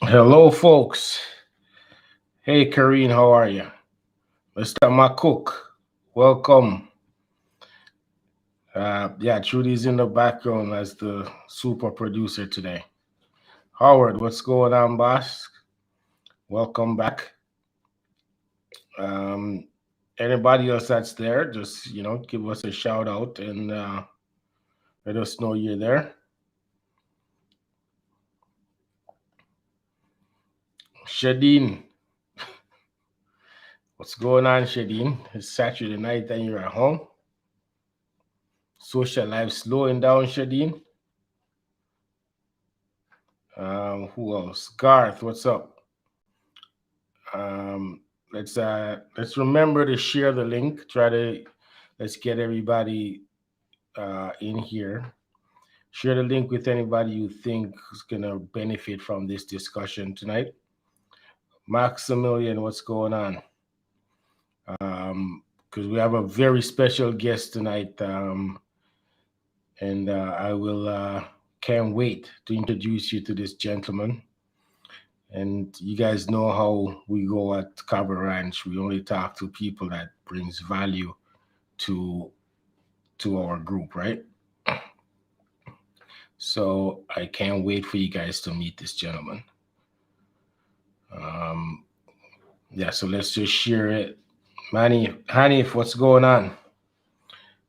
Hello, folks. Hey, Karine, how are you? Mr. McCook, welcome. Yeah, Trudy's in the background as the super producer today. Howard, what's going on, boss? Welcome back. Anybody else that's there, just give us a shout out and let us know you're there. Shadeen, what's going on, Shadeen? It's Saturday night and you're at home. Social life slowing down, Shadeen. Who else? Garth, what's up? Let's remember to share the link. Let's get everybody in here. Share the link with anybody you think is gonna benefit from this discussion tonight. Maximilian, what's going on? Because we have a very special guest tonight, and I will can't wait to introduce you to this gentleman. And you guys know how we go at Cover Ranch. We only talk to people that brings value to our group, right? So I can't wait for you guys to meet this gentleman. Yeah, so let's just share it. Hanif, what's going on?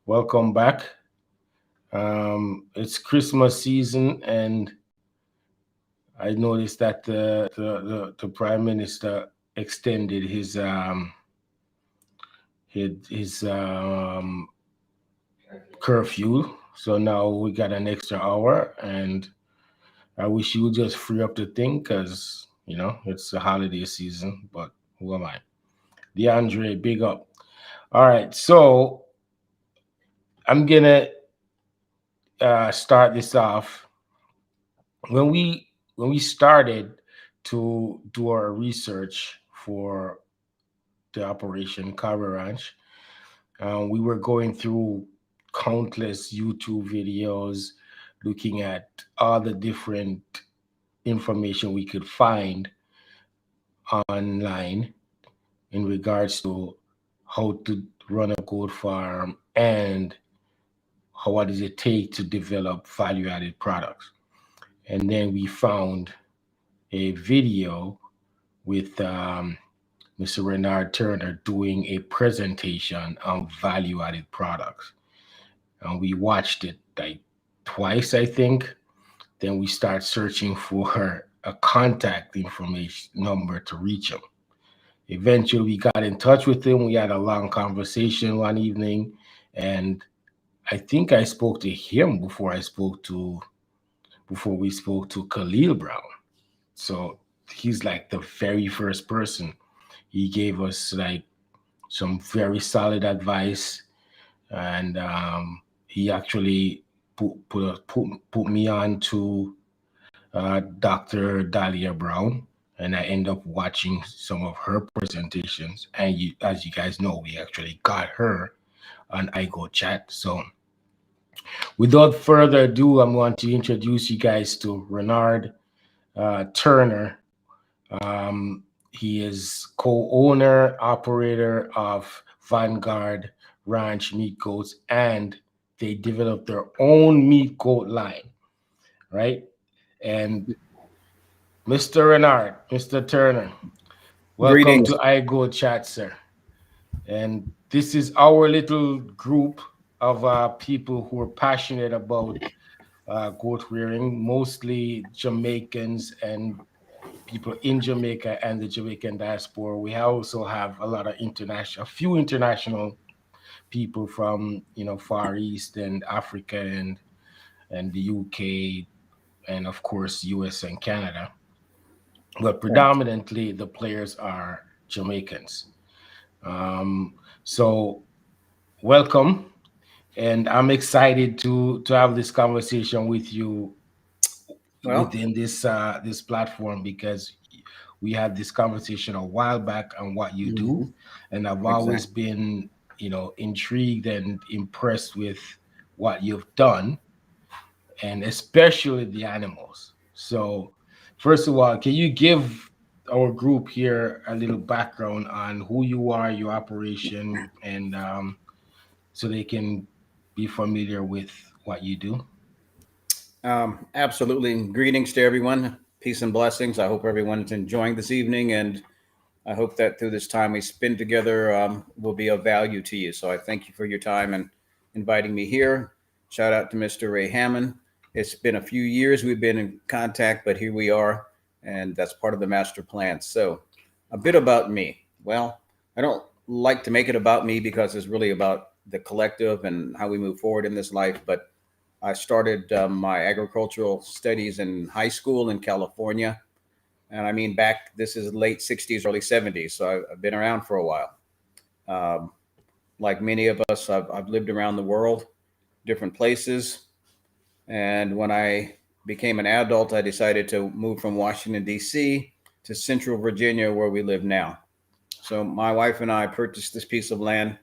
Welcome back. It's Christmas season, and I noticed that the Prime Minister extended his curfew. So now we got an extra hour, and I wish you would just free up the thing because it's the holiday season. But who am I? DeAndre, big up. All right, so I'm gonna start this off. When we started to do our research for the Operation Cover Ranch, we were going through countless YouTube videos, looking at all the different information we could find online in regards to how to run a goat farm and what does it take to develop value-added products. And then we found a video with Mr. Renard Turner doing a presentation on value-added products. And we watched it like twice, I think. Then we start searching for a contact information number to reach him. Eventually, we got in touch with him. We had a long conversation one evening, and I think I spoke to him before we spoke to Khalil Brown. So he's like the very first person. He gave us like some very solid advice, and he actually put me on to Dr. Dahlia Brown, and I end up watching some of her presentations. And as you guys know, we actually got her on iGoat chat. So without further ado, I'm going to introduce you guys to Renard Turner. He is co-owner, operator of Vanguard Ranch Meat Goats, and they developed their own meat goat line, right? And Mr. Renard, Mr. Turner, welcome to Greetings. iGoat Chat, sir. And this is our little group of people who are passionate about goat rearing, mostly Jamaicans and people in Jamaica and the Jamaican diaspora. We also have a lot of international, a few international people from Far East and Africa and the UK and of course US and Canada. But Right. predominantly the players are Jamaicans. Um, so welcome, and I'm excited to have this conversation with you Well, within this platform because we had this conversation a while back on what you do, mhm, and I've always exactly. been intrigued and impressed with what you've done, and especially the animals. So first of all, can you give our group here a little background on who you are, your operation, and so they can be familiar with what you do? Absolutely. Greetings to everyone. Peace and blessings. I hope everyone's enjoying this evening, and I hope that through this time we spend together will be of value to you. So I thank you for your time and inviting me here. Shout out to Mr. Ray Hammond. It's been a few years we've been in contact, but here we are, and that's part of the master plan. So, a bit about me. Well, I don't like to make it about me because it's really about the collective and how we move forward in this life, but I started my agricultural studies in high school in California. And I mean, this is late 60s, early 70s. So I've been around for a while. Um, like many of us, I've lived around the world, different places. And when I became an adult, I decided to move from Washington, D.C. to Central Virginia, where we live now. So my wife and I purchased this piece of land,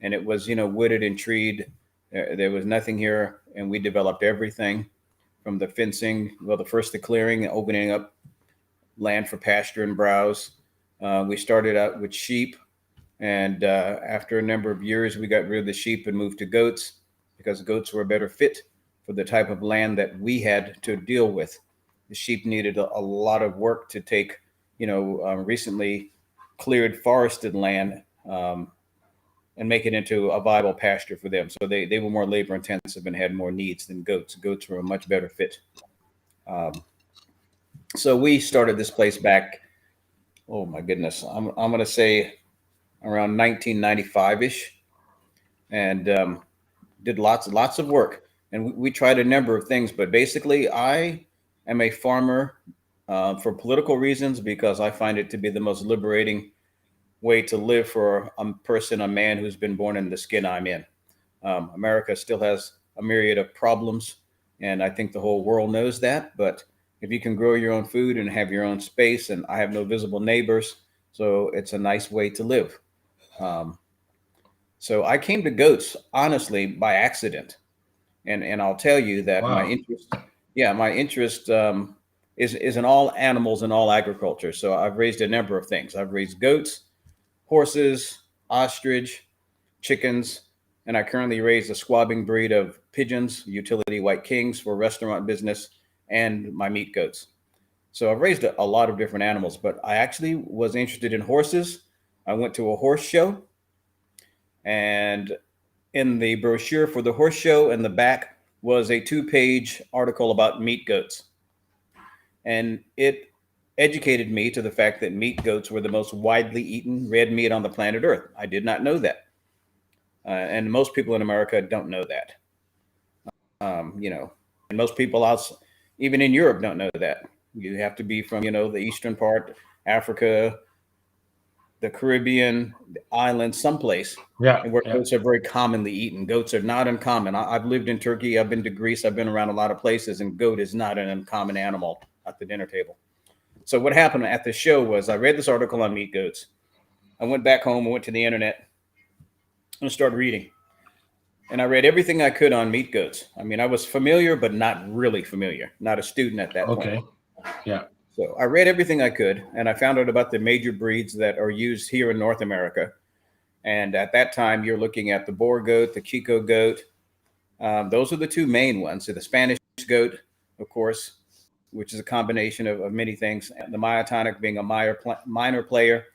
and it was, wooded and treed. There was nothing here, and we developed everything from the fencing, well, the first the clearing, opening up land for pasture and browse. We started out with sheep, and after a number of years, we got rid of the sheep and moved to goats because goats were a better fit for the type of land that we had to deal with. The sheep needed a lot of work to take, recently cleared forested land and make it into a viable pasture for them. So they were more labor intensive and had more needs than goats. Goats were a much better fit. Um, so we started this place back, oh my goodness, I'm going to say around 1995 ish, and did lots of work. And we tried a number of things, but basically, I am a farmer for political reasons because I find it to be the most liberating way to live for a person, a man who's been born in the skin I'm in. America still has a myriad of problems, and I think the whole world knows that. But if you can grow your own food and have your own space, and I have no visible neighbors, so it's a nice way to live. Um, so I came to goats honestly by accident, and I'll tell you that Wow. my interest is in all animals and all agriculture. So I've raised a number of things. I've raised goats, horses, ostrich, chickens, and I currently raise a squabbing breed of pigeons, utility white kings for restaurant business, and my meat goats. So I've raised a lot of different animals, but I actually was interested in horses. I went to a horse show, and in the brochure for the horse show in the back was a 2-page article about meat goats. And it educated me to the fact that meat goats were the most widely eaten red meat on the planet Earth. I did not know that. And most people in America don't know that. And most people even in Europe, don't know that. You have to be from, the eastern part, Africa, the Caribbean, the islands, someplace, Yeah, and where yeah. goats are very commonly eaten. Goats are not uncommon. I've lived in Turkey. I've been to Greece. I've been around a lot of places, and goat is not an uncommon animal at the dinner table. So what happened at the show was I read this article on meat goats. I went back home and went to the internet and started reading. And I read everything I could on meat goats. I mean, I was familiar, but not really familiar, not a student at that point. Okay. Yeah. So I read everything I could, and I found out about the major breeds that are used here in North America. And at that time, you're looking at the Boer goat, the Kiko goat. Those are the two main ones. So the Spanish goat, of course, which is a combination of many things. And the myotonic being a minor player,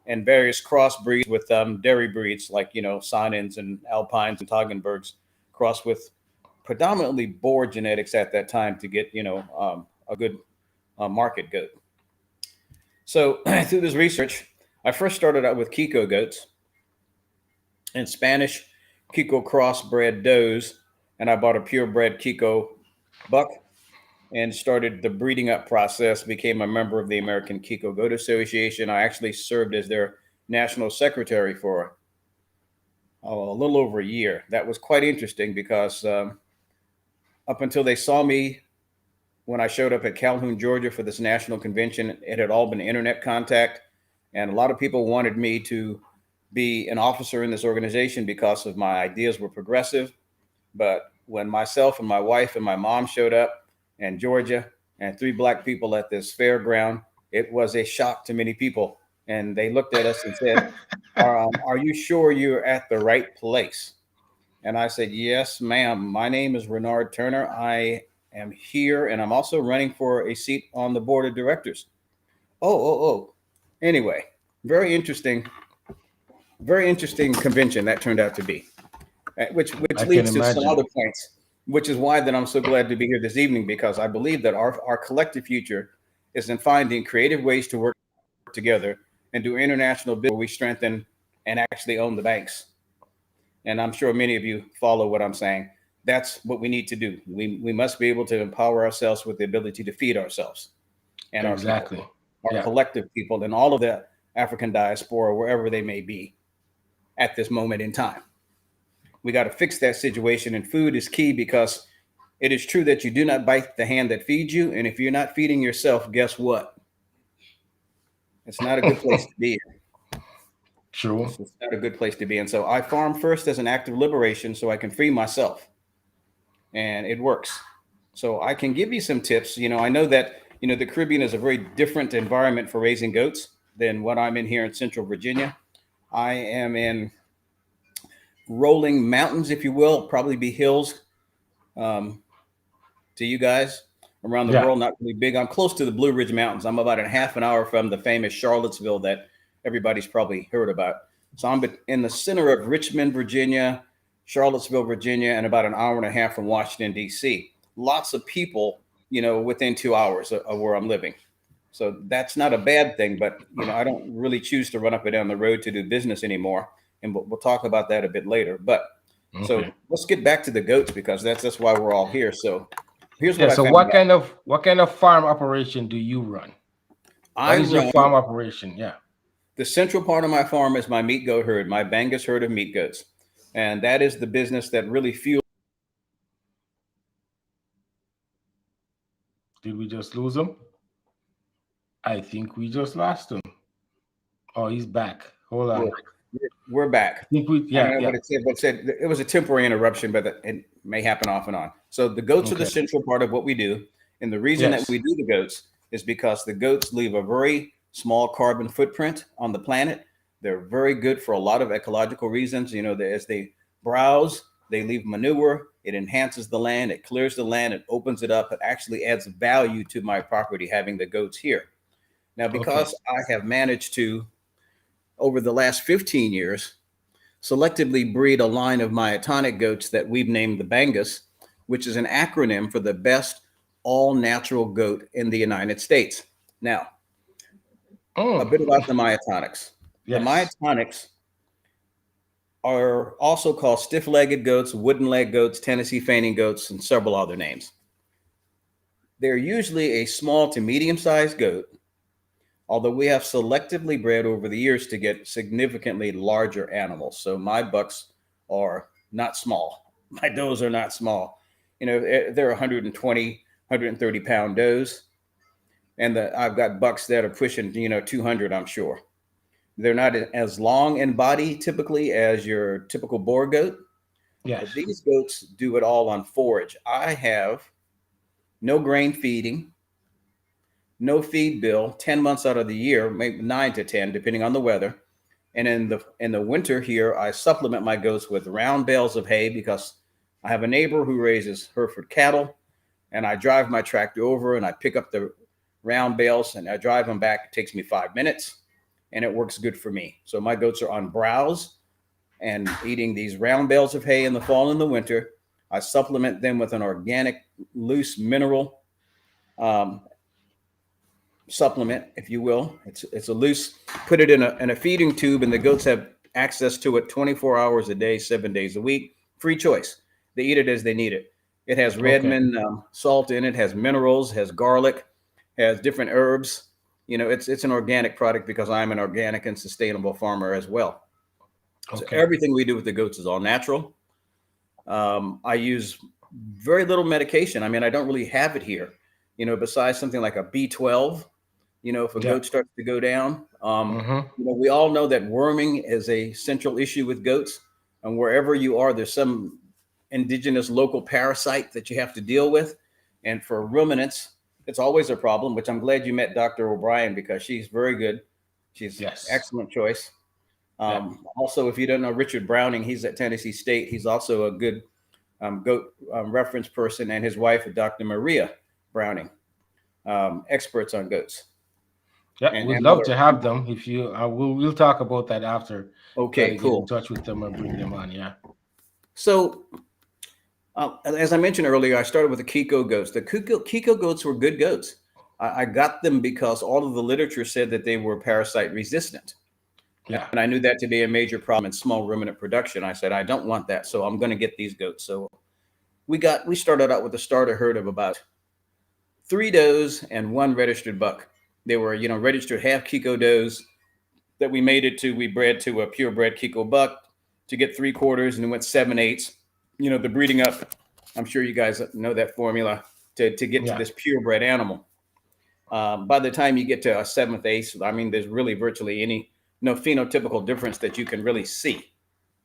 and various cross breeds with dairy breeds like, Sonnens and Alpines and Toggenburgs, crossed with predominantly Boer genetics at that time to get, a good market goat. So through this research, I first started out with Kiko goats and Spanish Kiko crossbred does, and I bought a purebred Kiko buck and started the breeding up process, became a member of the American Kiko Goat Association. I actually served as their national secretary for a little over a year. That was quite interesting because up until they saw me when I showed up at Calhoun, Georgia for this national convention, it had all been internet contact. And a lot of people wanted me to be an officer in this organization because of my ideas were progressive. But when myself and my wife and my mom showed up in Georgia and 3 Black people at this fairground, it was a shock to many people. And they looked at us and said, are you sure you're at the right place? And I said, yes, ma'am. My name is Renard Turner. I am here, and I'm also running for a seat on the board of directors. Oh. Anyway, very interesting convention that turned out to be, which leads to some other points, which is why that I'm so glad to be here this evening, because I believe that our collective future is in finding creative ways to work together and do international business where we strengthen and actually own the banks. And I'm sure many of you follow what I'm saying. That's what we need to do. We must be able to empower ourselves with the ability to feed ourselves and exactly our collective people and all of the African diaspora, wherever they may be at this moment in time. We got to fix that situation, and food is key, because it is true that you do not bite the hand that feeds you. And if you're not feeding yourself, guess what? It's not a good place to be in. True. It's not a good place to be in. So I farm first as an act of liberation so I can free myself. And it works. So I can give you some tips. I know that, the Caribbean is a very different environment for raising goats than what I'm in here in Central Virginia. I am in rolling mountains, if you will, probably be hills to you guys around the world, not really big. I'm close to the Blue Ridge Mountains. I'm about a half an hour from the famous Charlottesville that everybody's probably heard about. So I'm in the center of Richmond, Virginia, Charlottesville, Virginia, and about an hour and a half from Washington, D.C. Lots of people, within 2 hours of where I'm living. So that's not a bad thing, but, I don't really choose to run up and down the road to do business anymore. And we'll talk about that a bit later. But So let's get back to the goats, because that's why we're all here. So here's what I found. What kind of farm operation do you run? What is your farm operation? Yeah. The central part of my farm is my meat goat herd, my Bangus herd of meat goats. And that is the business that really fuels. Did we just lose him? I think we just lost him. Oh, he's back. Hold on. We're back. I think What it said, it was a temporary interruption, but it may happen off and on. So the goats are the central part of what we do. And the reason that we do the goats is because the goats leave a very small carbon footprint on the planet. They're very good for a lot of ecological reasons. As they browse, they leave manure. It enhances the land. It clears the land. It opens it up. It actually adds value to my property having the goats here. Now, because I have managed to, over the last 15 years, selectively breed a line of myotonic goats that we've named the Bangus, which is an acronym for the best all-natural goat in the United States. Now, a bit about the myotonics. The myotonics are also called stiff-legged goats, wooden-leg goats, Tennessee fainting goats, and several other names. They're usually a small to medium-sized goat, although we have selectively bred over the years to get significantly larger animals. So my bucks are not small. My does are not small. They're 120, 130 pound does. And I've got bucks that are pushing, 200, I'm sure. They're not as long in body typically as your typical Boer goat. Yes. But these goats do it all on forage. I have no grain feeding, no feed bill 10 months out of the year, maybe 9 to 10, depending on the weather. And in the winter here, I supplement my goats with round bales of hay because I have a neighbor who raises Hereford cattle, and I drive my tractor over and I pick up the round bales and I drive them back. It takes me 5 minutes, and it works good for me. So my goats are on browse and eating these round bales of hay in the fall and the winter. I supplement them with an organic, loose mineral supplement, if you will. It's a loose, put it in a feeding tube, and the goats have access to it 24 hours a day, 7 days a week, free choice. They eat it as they need it. It has Redmond salt in it, has minerals, has garlic, has different herbs. You know, it's an organic product because I'm an organic and sustainable farmer as well. So everything we do with the goats is all natural. I use very little medication. I mean, I don't really have it here, you know, besides something like a B12, you know, if a goat starts to go down. You know, we all know that worming is a central issue with goats. And wherever you are, there's some indigenous local parasite that you have to deal with. And for ruminants, it's always a problem, which I'm glad you met Dr. O'Brien because she's very good. She's excellent choice. Also, if you don't know Richard Browning, he's at Tennessee State. He's also a good goat reference person, and his wife, Dr. Maria Browning, experts on goats. Yeah, we'd love to have them. If you, we'll talk about that after. Okay, cool. Get in touch with them and bring them on. Yeah. So, as I mentioned earlier, I started with the Kiko goats. The Kiko goats were good goats. I got them because all of the literature said that they were parasite resistant. Yeah. And I knew that to be a major problem in small ruminant production. I said, I don't want that. So I'm going to get these goats. So we started out with a starter herd of about 3 does and 1 registered buck. They were, you know, registered half Kiko does that we bred to a purebred Kiko buck to get 3/4, and it went 7/8. You know, the breeding up, I'm sure you guys know that formula to get to this purebred animal. By the time you get to a 7th, 8th, I mean, there's really virtually no phenotypical difference that you can really see.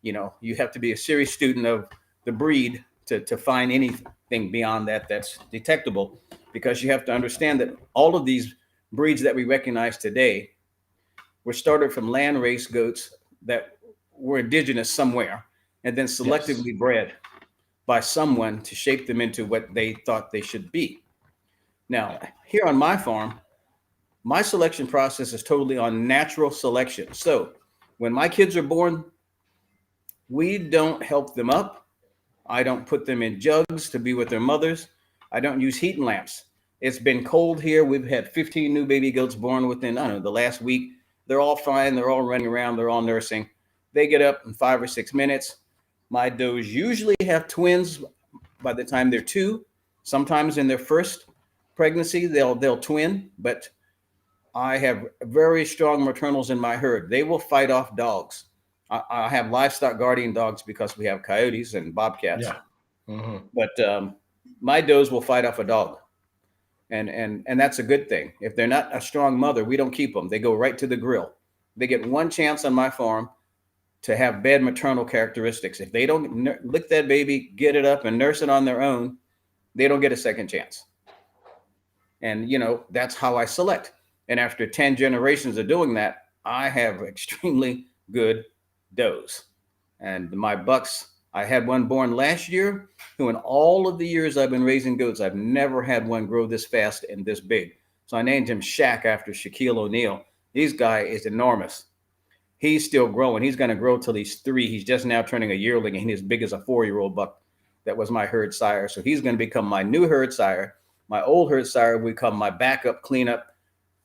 You know, you have to be a serious student of the breed to find anything beyond that that's detectable, because you have to understand that all of these breeds that we recognize today were started from land race goats that were indigenous somewhere and then selectively bred by someone to shape them into what they thought they should be. Now, here on my farm, my selection process is totally on natural selection. So when my kids are born, we don't help them up. I don't put them in jugs to be with their mothers. I don't use heating lamps. It's been cold here. We've had 15 new baby goats born within, I don't know, the last week. They're all fine. They're all running around. They're all nursing. They get up in 5 or 6 minutes. My does usually have twins by the time they're 2. Sometimes in their first pregnancy, they'll twin, but I have very strong maternals in my herd. They will fight off dogs. I have livestock guardian dogs because we have coyotes and bobcats. But my does will fight off a dog. And that's a good thing. If they're not a strong mother, we don't keep them. They go right to the grill. They get one chance on my farm to have bad maternal characteristics. If they don't lick that baby, get it up and nurse it on their own, they don't get a second chance. And, you know, that's how I select. And after 10 generations of doing that, I have extremely good does. And my bucks, I had one born last year, who in all of the years I've been raising goats, I've never had one grow this fast and this big. So I named him Shaq after Shaquille O'Neal. This guy is enormous. He's still growing. He's going to grow till he's 3. He's just now turning a yearling, and he's as big as a 4-year-old buck. That was my herd sire. So he's going to become my new herd sire. My old herd sire will become my backup cleanup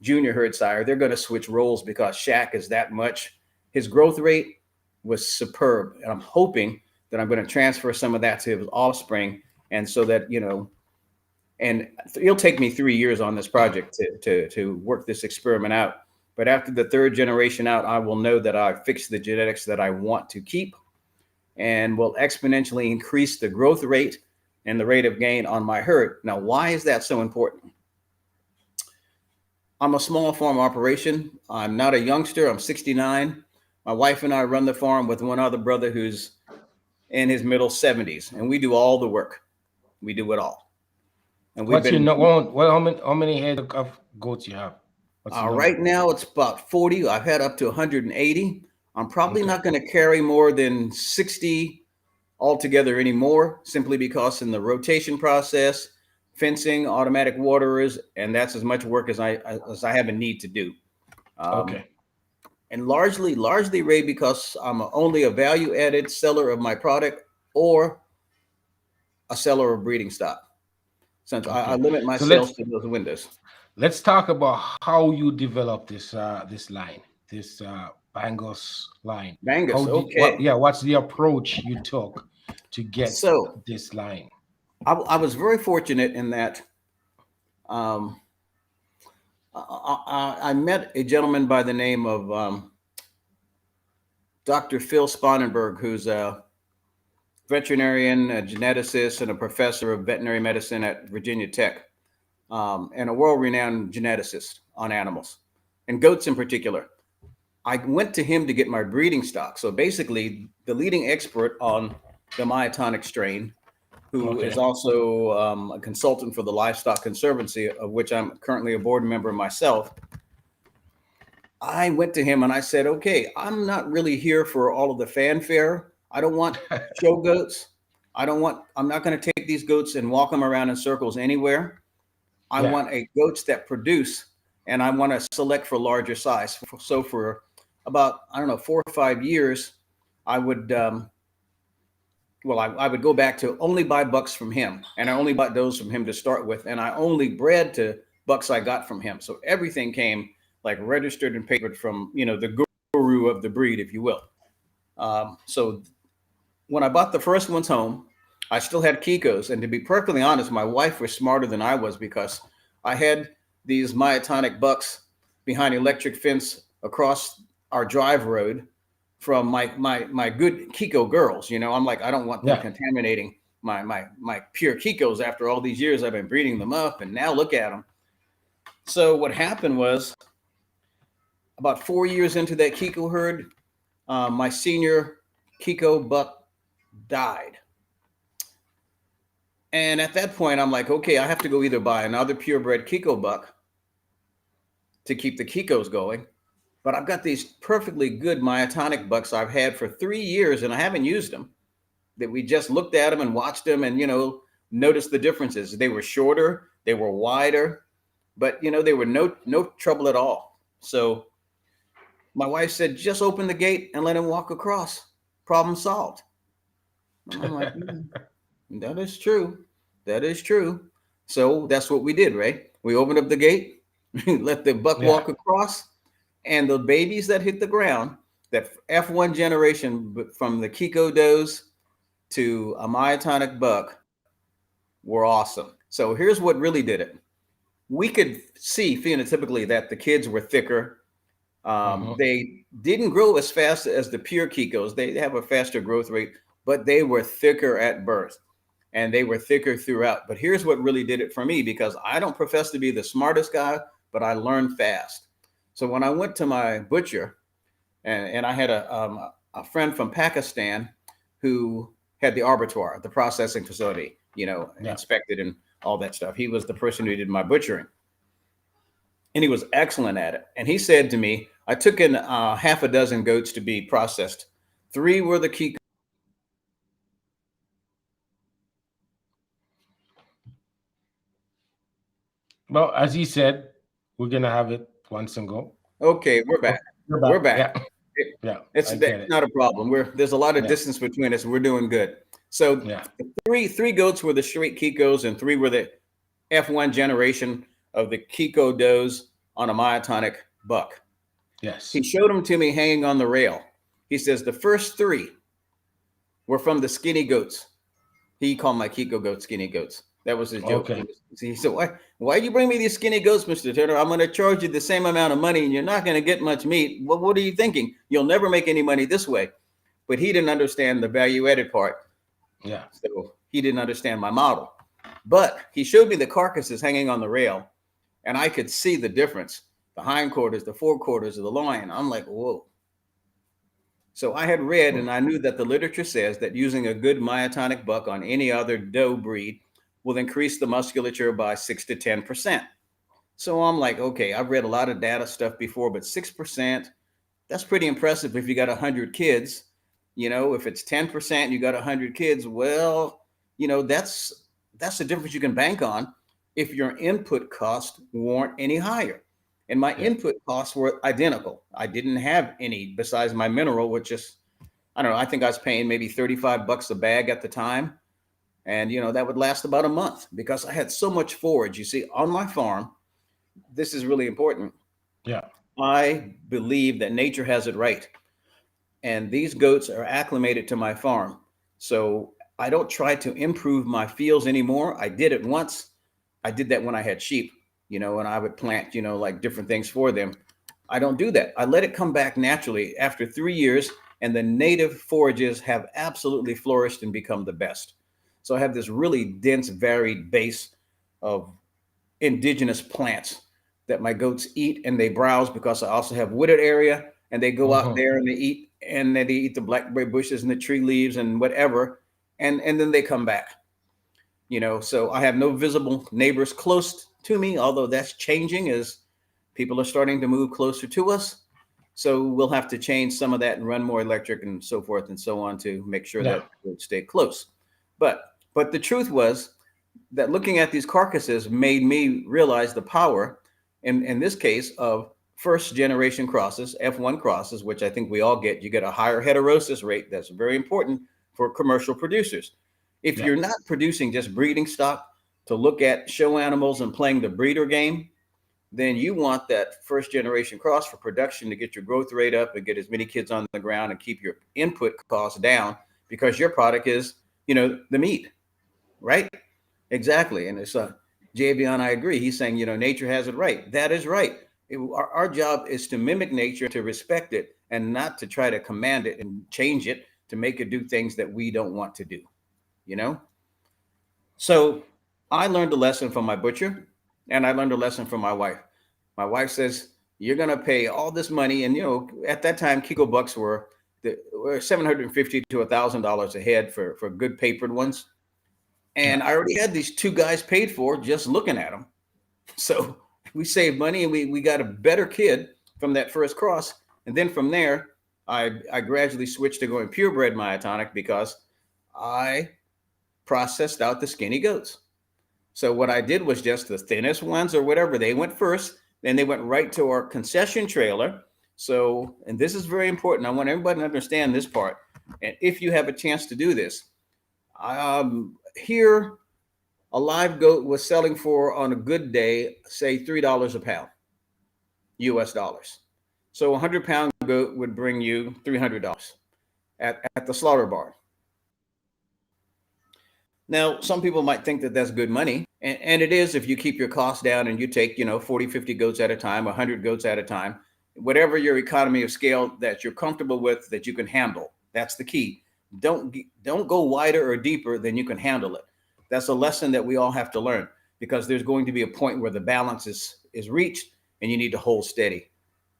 junior herd sire. They're going to switch roles because Shaq is that much. His growth rate was superb. And I'm hoping that I'm going to transfer some of that to his offspring. And so that, you know, and it'll take me 3 years on this project to work this experiment out. But after the 3rd generation out, I will know that I fixed the genetics that I want to keep and will exponentially increase the growth rate and the rate of gain on my herd. Now, why is that so important? I'm a small farm operation. I'm not a youngster. I'm 69. My wife and I run the farm with one other brother who's in his middle 70s, and we do all the work. We do it all. And we've What's your been no? Well, how many head of goats you have? What's the number? right now it's about 40. I've had up to 180. I'm probably Okay. not going to carry more than 60 altogether anymore, simply because in the rotation process, fencing, automatic waterers, and that's as much work as I have a need to do. Um, Okay. and largely, Ray, because I'm only a value added seller of my product or a seller of breeding stock. Since I Okay. limit my So sales to those windows. let's talk about how you develop this line, this Bangus line. Bangus, How did what? okay. Yeah, what's the approach you took to get So this line? I was very fortunate in that um, I met a gentleman by the name of Dr. Phil Spanenberg, who's a veterinarian, a geneticist, and a professor of veterinary medicine at Virginia Tech, and a world-renowned geneticist on animals and goats in particular. I went to him to get my breeding stock. So basically, the leading expert on the myotonic strain, who is Okay. also a consultant for the Livestock Conservancy, of which I'm currently a board member myself. I went to him and I said, okay, I'm not really here for all of the fanfare. I don't want show goats. I'm not going to take these goats and walk them around in circles anywhere. I Yeah. want a goats that produce, and I want to select for larger size. So for about, I don't know, 4 or 5 years, I would, I would go back to only buy bucks from him, and I only bought those from him to start with, and I only bred to bucks I got from him. So everything came like registered and papered from, the guru of the breed, if you will. So when I bought the first ones home, I still had Kikos. And to be perfectly honest, my wife was smarter than I was, because I had these myotonic bucks behind electric fence across our drive road from my good Kiko girls. I'm like, I don't want them Yeah. contaminating my pure Kikos after all these years I've been breeding them up. And now look at them. So what happened was, about 4 years into that Kiko herd, my senior Kiko buck died. And at that point, I'm like, okay, I have to go either buy another purebred Kiko buck to keep the Kikos going. But I've got these perfectly good myotonic bucks I've had for 3 years, and I haven't used them. That we just looked at them and watched them and, noticed the differences. They were shorter, they were wider, but, they were no trouble at all. So my wife said, just open the gate and let him walk across. Problem solved. And I'm like, that is true. That is true. So that's what we did, Ray. We opened up the gate, let the buck Yeah. walk across, and the babies that hit the ground, that F1 generation from the Kiko does to a myotonic buck, were awesome. So here's what really did it. We could see phenotypically that the kids were thicker. They didn't grow as fast as the pure Kikos. They have a faster growth rate, but they were thicker at birth, and they were thicker throughout. But here's what really did it for me, because I don't profess to be the smartest guy, but I learned fast. So when I went to my butcher, and I had a friend from Pakistan who had the abattoir, the processing facility, Yeah. inspected and all that stuff. He was the person who did my butchering, and he was excellent at it. And he said to me, I took in half a dozen goats to be processed. 3 were the Kiko. Well, as he said, we're gonna have it once and go. Okay, we're Okay. back. You're We're back. back. Yeah. Yeah. It's I that's get it. not a problem. There's a lot of Yeah. distance between us. We're doing good. So Yeah. three goats were the straight Kikos, and 3 were the F1 generation of the Kiko does on a myotonic buck. Yes. He showed them to me hanging on the rail. He says the first 3 were from the skinny goats. He called my Kiko goats skinny goats. That was his joke. Okay. He said, why you bring me these skinny goats, Mr. Turner? I'm going to charge you the same amount of money, and you're not going to get much meat. Well, what are you thinking? You'll never make any money this way. But he didn't understand the value added part. Yeah. So he didn't understand my model. But he showed me the carcasses hanging on the rail, and I could see the difference. The hindquarters, the forequarters of the loin. I'm like, whoa. So I had read, and I knew that the literature says that using a good myotonic buck on any other doe breed will increase the musculature by 6 to 10%. So I'm like, okay, I've read a lot of data stuff before, but 6%, that's pretty impressive if you got 100 kids. If it's 10%, you got 100 kids, well, that's the difference you can bank on if your input costs weren't any higher. And my input costs were identical. I didn't have any besides my mineral, which is, I don't know, I think I was paying maybe $35 a bag at the time. And, that would last about a month because I had so much forage. You see, on my farm, this is really important. Yeah. I believe that nature has it right. And these goats are acclimated to my farm. So I don't try to improve my fields anymore. I did it once. I did that when I had sheep, and I would plant, like different things for them. I don't do that. I let it come back naturally after 3 years, and the native forages have absolutely flourished and become the best. So I have this really dense, varied base of indigenous plants that my goats eat and they browse, because I also have wooded area, and they go out there and they eat, and they eat the blackberry bushes and the tree leaves and whatever. And then they come back, so I have no visible neighbors close to me, although that's changing as people are starting to move closer to us. So we'll have to change some of that and run more electric and so forth and so on to make sure that we'll stay close. But the truth was that looking at these carcasses made me realize the power, in this case, of first generation crosses, F1 crosses, which I think we all get. You get a higher heterosis rate. That's very important for commercial producers. If you're not producing just breeding stock to look at show animals and playing the breeder game, then you want that first generation cross for production to get your growth rate up and get as many kids on the ground and keep your input costs down, because your product is, the meat, right? Exactly. And it's Javion, I agree. He's saying, nature has it right. That is right. Our job is to mimic nature, to respect it, and not to try to command it and change it to make it do things that we don't want to do, So I learned a lesson from my butcher, and I learned a lesson from my wife. My wife says, you're going to pay all this money. And, at that time, Kiko bucks were $750 to $1,000 a head for good papered ones. And I already had these 2 guys paid for just looking at them. So we saved money, and we got a better kid from that first cross. And then from there, I gradually switched to going purebred myotonic because I processed out the skinny goats. So what I did was just the thinnest ones or whatever, they went first, then they went right to our concession trailer. So, and this is very important. I want everybody to understand this part. And if you have a chance to do this, here, a live goat was selling for, on a good day, say $3 a pound, US dollars. So a 100-pound goat would bring you $300 at the slaughter barn. Now, some people might think that that's good money, and it is if you keep your costs down and you take, 40, 50 goats at a time, 100 goats at a time, whatever your economy of scale that you're comfortable with, that you can handle. That's the key. Don't go wider or deeper than you can handle it. That's a lesson that we all have to learn, because there's going to be a point where the balance is reached and you need to hold steady.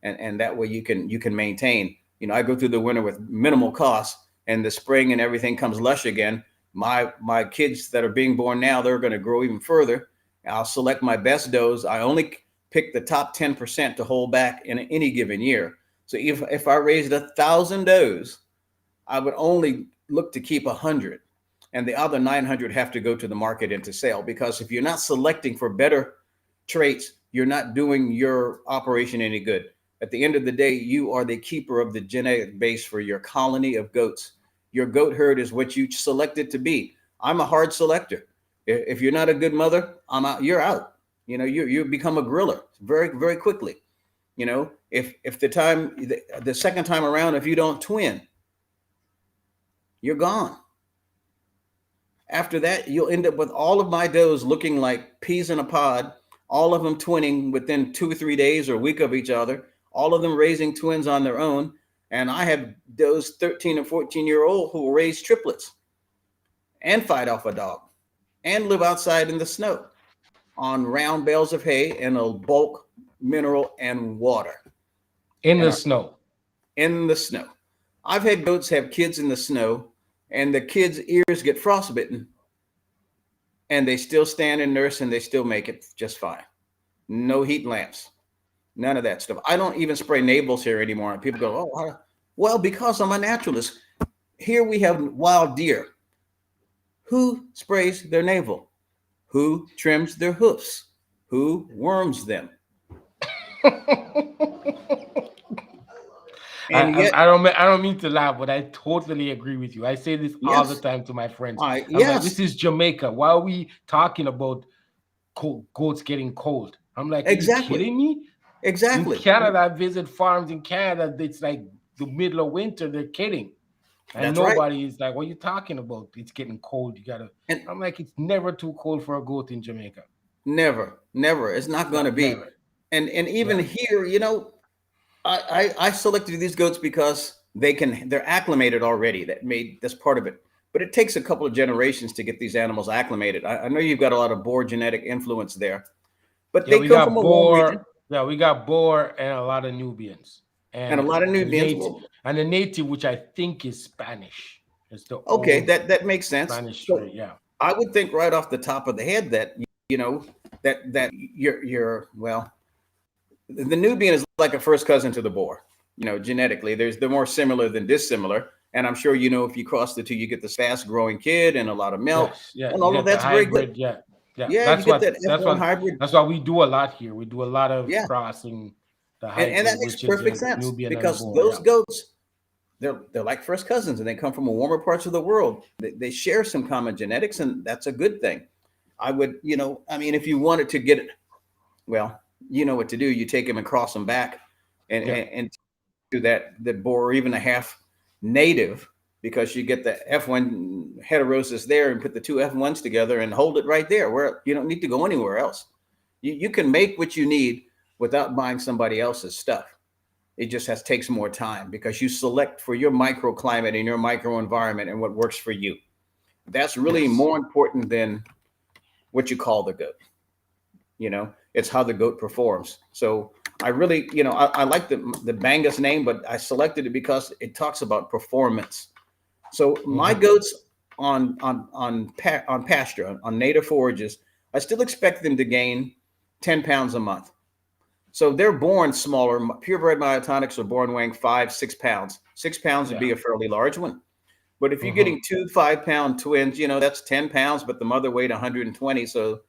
And that way you can maintain. I go through the winter with minimal costs, and the spring and everything comes lush again. My kids that are being born now, they're going to grow even further. I'll select my best does. I only pick the top 10% to hold back in any given year. So if I raised 1,000 does, I would only look to keep 100, and the other 900 have to go to the market and to sale. Because if you're not selecting for better traits, you're not doing your operation any good. At the end of the day, you are the keeper of the genetic base for your colony of goats. Your goat herd is what you selected to be. I'm a hard selector. If you're not a good mother, I'm out. You're out. You become a griller very, very quickly. If the second time around, if you don't twin, you're gone. After that, you'll end up with all of my does looking like peas in a pod, all of them twinning within 2 or 3 days or a week of each other, all of them raising twins on their own. And I have those 13 and 14-year-old who will raise triplets and fight off a dog and live outside in the snow on round bales of hay and a bulk mineral and water. In the snow. In the snow. I've had goats have kids in the snow, and the kids' ears get frostbitten. and they still stand and nurse and they still make it just fine. No heat lamps, none of that stuff. I don't even spray navels here anymore. And people go, oh, well, because I'm a naturalist. Here we have wild deer. Who sprays their navel? Who trims their hoofs? Who worms them? And yet, I don't mean to laugh, but I totally agree with you. I say this all the time to my friends. I'm like, this is Jamaica. Why are we talking about goats getting cold? I'm like, exactly. Are you kidding me? Exactly. In Canada, I visit farms in Canada. It's like the middle of winter. They're kidding. And That's nobody is like, what are you talking about? It's getting cold. You gotta. And I'm like, it's never too cold for a goat in Jamaica. Never. It's not going to be. Never. And even here, you know, I selected these goats because they're acclimated already. That's part of it. But it takes a couple of generations to get these animals acclimated. I know you've got a lot of Boer genetic influence there, but they come from a warm region. Yeah, we got Boer and a lot of Nubians. And a lot of Nubians. And the native, which I think is Spanish. It's the okay, that makes sense. Spanish straight, yeah. I would think right off the top of the head that, you know, that you're well, the Nubian is like a first cousin to the Boer. You know, genetically, they're more similar than dissimilar. And I'm sure, you know, if you cross the two, you get this fast growing kid and a lot of milk. Yes, and all of that's very good. Yeah. That's what hybrid. That's why we do a lot here. We do a lot of crossing the hybrid, and that makes perfect sense because those goats, they're like first cousins and they come from warmer parts of the world. They share some common genetics, and that's a good thing. I would, you know, I mean, if you wanted to get it, well, you know what to do. You take them and cross them back and do that Boer, or even a half native, because you get the F1 heterosis there and put the two F1s together and hold it right there where you don't need to go anywhere else. You can make what you need without buying somebody else's stuff. It just takes more time because you select for your microclimate and your microenvironment and what works for you. That's really more important than what you call the goat. You know, it's how the goat performs. So I really, you know, I like the Bangus name, but I selected it because it talks about performance. So my goats on pasture, on native forages, I still expect them to gain 10 pounds a month. So they're born smaller. Purebred myotonics are born weighing 5-6 pounds. 6 pounds would be a fairly large one. But if you're getting 2 5-pound twins, you know, that's 10 pounds, but the mother weighed 120. So,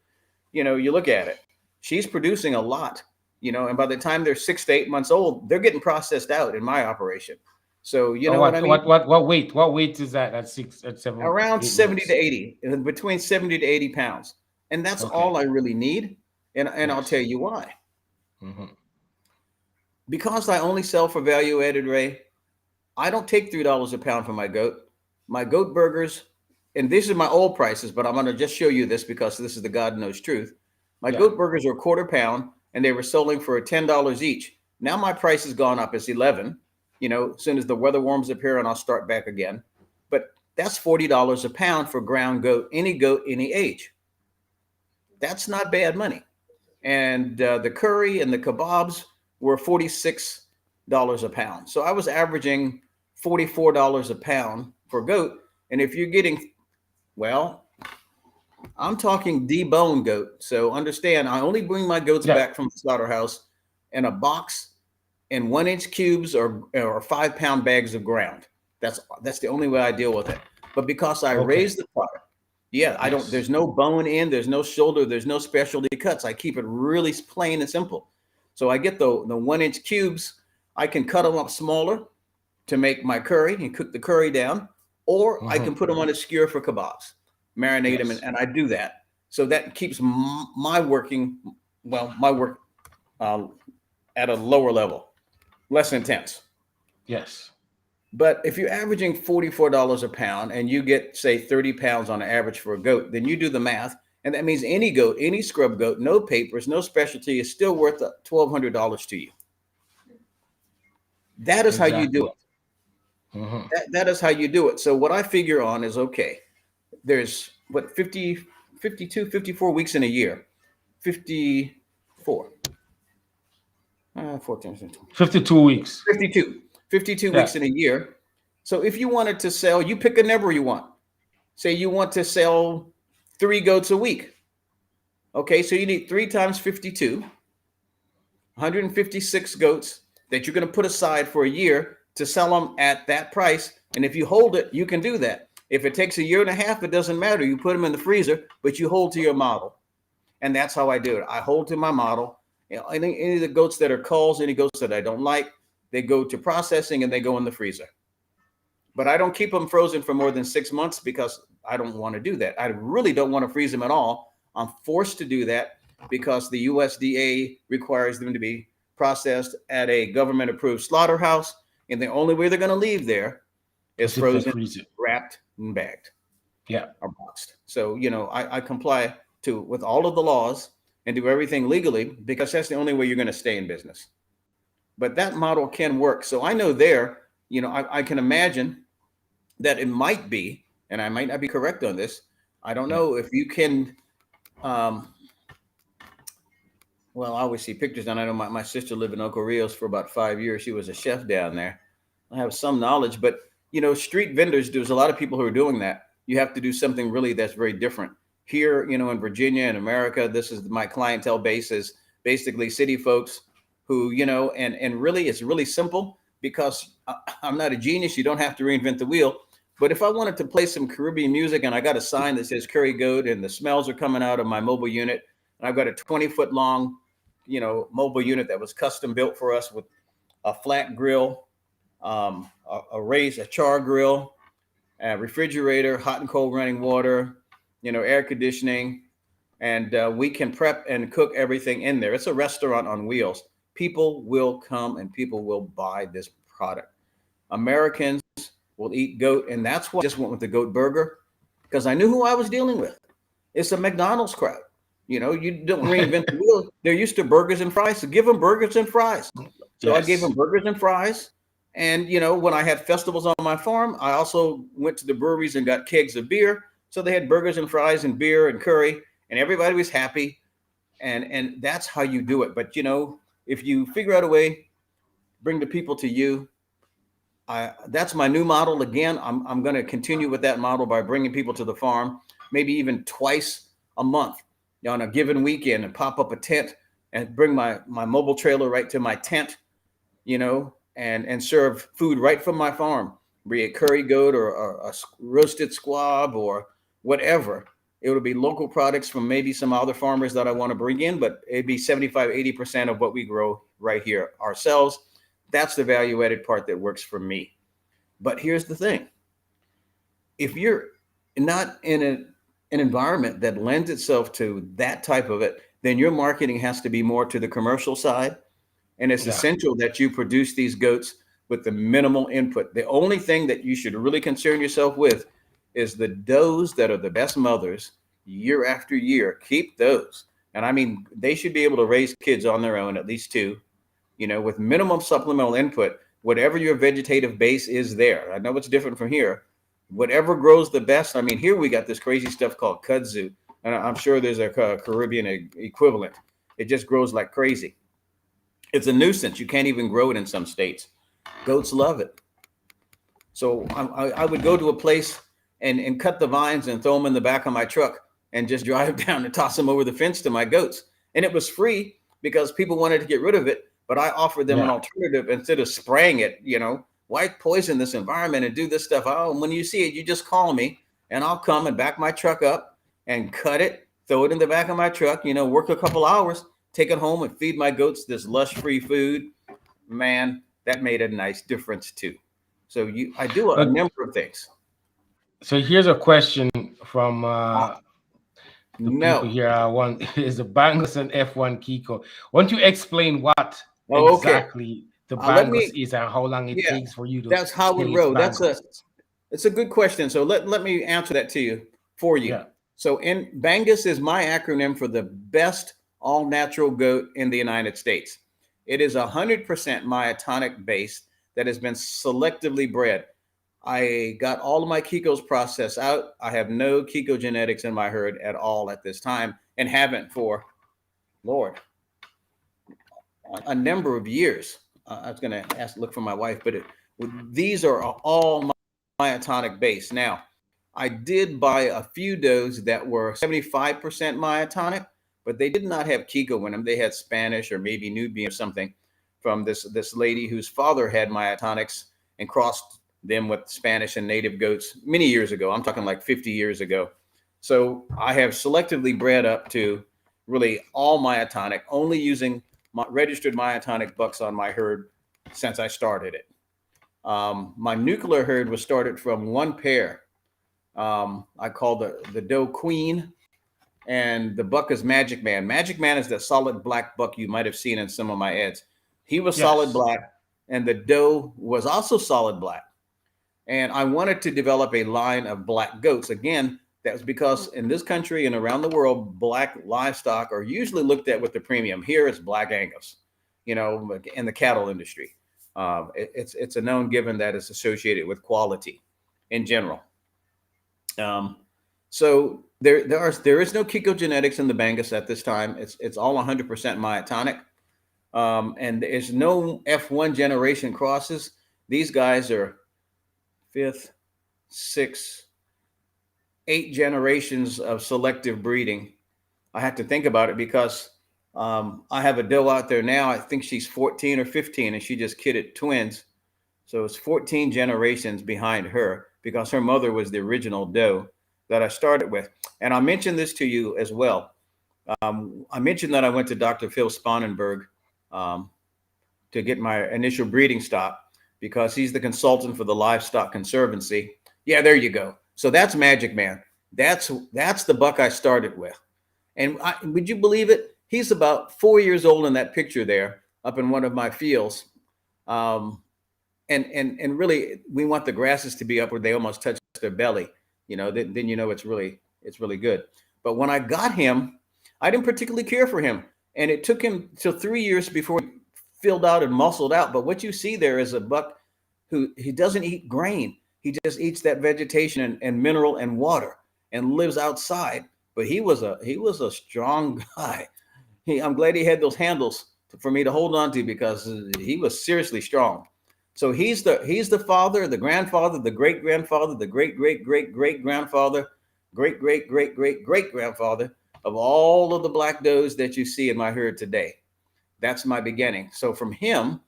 you know, you look at it, she's producing a lot, you know, and by the time they're 6 to 8 months old, they're getting processed out in my operation. So, you know what I mean? What weight is that at 7? Around 70 to 80, between 70 to 80 pounds. And that's all I really need. And I'll tell you why. Because I only sell for value added, Ray, I don't take $3 a pound for my goat. My goat burgers, and these are my old prices, but I'm going to just show you this because this is the God knows truth. My goat burgers are a quarter pound and they were selling for $10 each. Now my price has gone up. It's 11. You know, as soon as the weather warms up here and I'll start back again. But that's $40 a pound for ground goat, any age. That's not bad money. And the curry and the kebabs were $46 a pound. So I was averaging $44 a pound for goat. And if you're getting, well, I'm talking deboned goat. So understand, I only bring my goats back from the slaughterhouse in a box in 1-inch cubes or 5-pound bags of ground. That's the only way I deal with it. But because I raise the product, I don't, there's no bone in, there's no shoulder, there's no specialty cuts. I keep it really plain and simple. So I get the 1-inch cubes. I can cut them up smaller to make my curry and cook the curry down, or I can put them on a skewer for kebabs, marinate them, and I do that. So that keeps my work at a lower level, less intense. Yes. But if you're averaging $44 a pound and you get, say, 30 pounds on average for a goat, then you do the math. And that means any goat, any scrub goat, no papers, no specialty is still worth $1,200 to you. That is how you do it. That is how you do it. So what I figure on is, okay, there's 52, 54 weeks in a year, 54. 52 weeks. 52 weeks in a year. So if you wanted to sell, you pick a number you want. Say you want to sell 3 goats a week. Okay, so you need 3 times 52, 156 goats that you're going to put aside for a year to sell them at that price. And if you hold it, you can do that. If it takes a year and a half, it doesn't matter. You put them in the freezer, but you hold to your model. And that's how I do it. I hold to my model. You know, any of the goats that are culls, any goats that I don't like, they go to processing and they go in the freezer. But I don't keep them frozen for more than 6 months because I don't want to do that. I really don't want to freeze them at all. I'm forced to do that because the USDA requires them to be processed at a government-approved slaughterhouse, and the only way they're going to leave there is frozen, wrapped, and bagged. Yeah, or boxed. So, you know, I comply with all of the laws and do everything legally because that's the only way you're going to stay in business. But that model can work. So I know there, you know, I can imagine that it might be, and I might not be correct on this. I don't know if you can. Well, I always see pictures, and I know my sister lived in Uncle Rios for about 5 years. She was a chef down there. I have some knowledge, but you know, street vendors, there's a lot of people who are doing that. You have to do something really that's very different. Here, you know, in Virginia and America, this is my clientele base is basically city folks who, you know, and really it's really simple because I'm not a genius. You don't have to reinvent the wheel. But if I wanted to play some Caribbean music and I got a sign that says Curry Goat and the smells are coming out of my mobile unit, and I've got a 20-foot long, you know, mobile unit that was custom built for us with a flat grill, a char grill, a refrigerator, hot and cold running water, you know, air conditioning, and we can prep and cook everything in there. It's a restaurant on wheels. People will come and people will buy this product. Americans will eat goat, and that's why I just went with the goat burger because I knew who I was dealing with. It's a McDonald's crowd. You know, you don't reinvent the wheel. They're used to burgers and fries, so give them burgers and fries. So I gave them burgers and fries. And, you know, when I had festivals on my farm, I also went to the breweries and got kegs of beer. So they had burgers and fries and beer and curry, and everybody was happy. And that's how you do it. But, you know, if you figure out a way, bring the people to you. That's my new model. Again, I'm going to continue with that model by bringing people to the farm, maybe even twice a month on a given weekend, and pop up a tent and bring my mobile trailer right to my tent, you know, and serve food right from my farm, be it curry goat or a roasted squab or whatever. It would be local products from maybe some other farmers that I want to bring in, but it'd be 75, 80% of what we grow right here ourselves. That's the value added part that works for me. But here's the thing. If you're not in an environment that lends itself to that type of it, then your marketing has to be more to the commercial side. And it's essential that you produce these goats with the minimal input. The only thing that you should really concern yourself with is the does that are the best mothers year after year. Keep those. And I mean, they should be able to raise kids on their own, at least 2, you know, with minimum supplemental input. Whatever your vegetative base is there. I know it's different from here. Whatever grows the best. I mean, here we got this crazy stuff called kudzu, and I'm sure there's a Caribbean equivalent. It just grows like crazy. It's a nuisance. You can't even grow it in some states. Goats love it. So I would go to a place and cut the vines and throw them in the back of my truck and just drive down and toss them over the fence to my goats. And it was free because people wanted to get rid of it, but I offered them an alternative instead of spraying it. You know, why poison this environment and do this stuff? Oh, when you see it, you just call me and I'll come and back my truck up and cut it, throw it in the back of my truck, you know, work a couple hours, take it home and feed my goats this lush-free food. Man, that made a nice difference too. So I do a number of things. So here's a question from people here. One is the Bangus and F1 Kiko. Won't you explain what exactly the Bangus is and how long it takes for you to? That's how we grow. It's a good question. So let me answer that for you. Yeah. So Bangus is my acronym for the best all natural goat in the United States. It is 100% myotonic based that has been selectively bred. I got all of my Kikos processed out. I have no Kiko genetics in my herd at all at this time, and haven't for, Lord, a number of years. I was going to look for my wife, but these are all myotonic based. Now, I did buy a few does that were 75% myotonic, but they did not have Kiko in them. They had Spanish or maybe Nubian or something from this lady whose father had myotonics and crossed them with Spanish and native goats many years ago. I'm talking like 50 years ago. So I have selectively bred up to really all myotonic, only using my registered myotonic bucks on my herd since I started it. My nuclear herd was started from one pair. I call the doe Queen, and the buck is Magic Man. Magic Man is that solid black buck you might have seen in some of my ads. He was solid black, and the doe was also solid black. And I wanted to develop a line of black goats. Again, that was because in this country and around the world, black livestock are usually looked at with the premium. Here it's black Angus, in the cattle industry. It's a known given that it's associated with quality in general. So there is no Kiko genetics in the Bangus at this time. It's all 100% myotonic. And there's no F1 generation crosses. These guys are 5th, 6th, 8 generations of selective breeding. I have to think about it because I have a doe out there now. I think she's 14 or 15, and she just kidded twins. So it's 14 generations behind her because her mother was the original doe that I started with. And I'll mention this to you as well. I mentioned that I went to Dr. Phil Spangenberg to get my initial breeding stock because he's the consultant for the Livestock Conservancy. Yeah, there you go. So that's Magic Man. That's the buck I started with. And would you believe it? He's about 4 years old in that picture there up in one of my fields. And really, we want the grasses to be up where they almost touch their belly. Then it's really good. But when I got him, I didn't particularly care for him. And it took him till 3 years before he filled out and muscled out. But what you see there is a buck he doesn't eat grain. He just eats that vegetation and mineral and water and lives outside. But he was a strong guy. I'm glad he had those handles for me to hold on to because he was seriously strong. So he's the father, the grandfather, the great grandfather, the great great great great grandfather, great great great great great grandfather of all of the black does that you see in my herd today. That's my beginning. So from him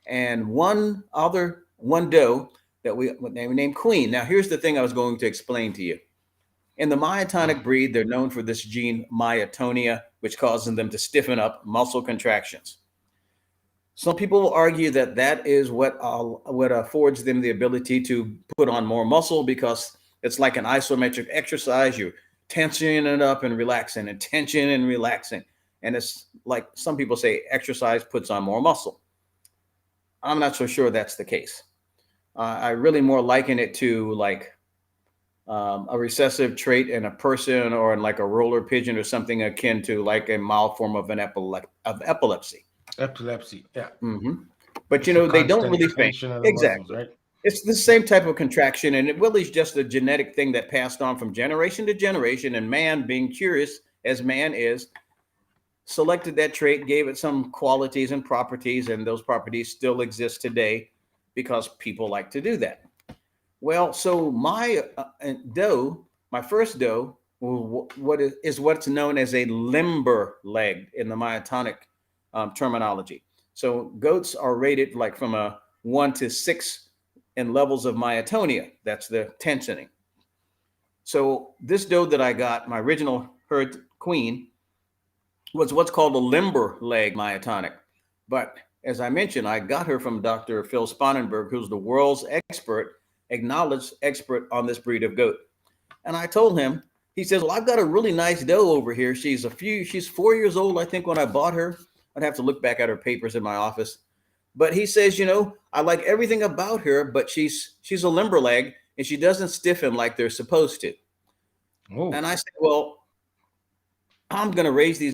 and one doe that we named Queen. Now here's the thing I was going to explain to you. In the myotonic breed, they're known for this gene myotonia, which causes them to stiffen up, muscle contractions. Some people will argue that is what affords them the ability to put on more muscle because it's like an isometric exercise. You're tensing it up and relaxing and tension and relaxing. And it's like some people say exercise puts on more muscle. I'm not so sure that's the case. I really more liken it to like a recessive trait in a person or in like a roller pigeon or something akin to like a mild form of epilepsy. Epilepsy, yeah. Mm-hmm. But they don't really faint. Exactly. Muscles, right? It's the same type of contraction, and it really is just a genetic thing that passed on from generation to generation. And man, being curious as man is, selected that trait, gave it some qualities and properties, and those properties still exist today because people like to do that. Well, so my doe, my first doe, what's known as a limber leg in the myotonic terminology. So goats are rated like from a 1 to 6 in levels of myotonia. That's the tensioning. So this doe that I got, my original herd Queen, was what's called a limber leg myotonic. But as I mentioned, I got her from Dr. Phil Spangenberg, who's the world's acknowledged expert on this breed of goat. And I told him, he says, well, I've got a really nice doe over here. She's 4 years old, I think, when I bought her. I'd have to look back at her papers in my office. But he says, I like everything about her, but she's a limber leg and she doesn't stiffen like they're supposed to. Ooh. And I said, well, I'm going to raise these.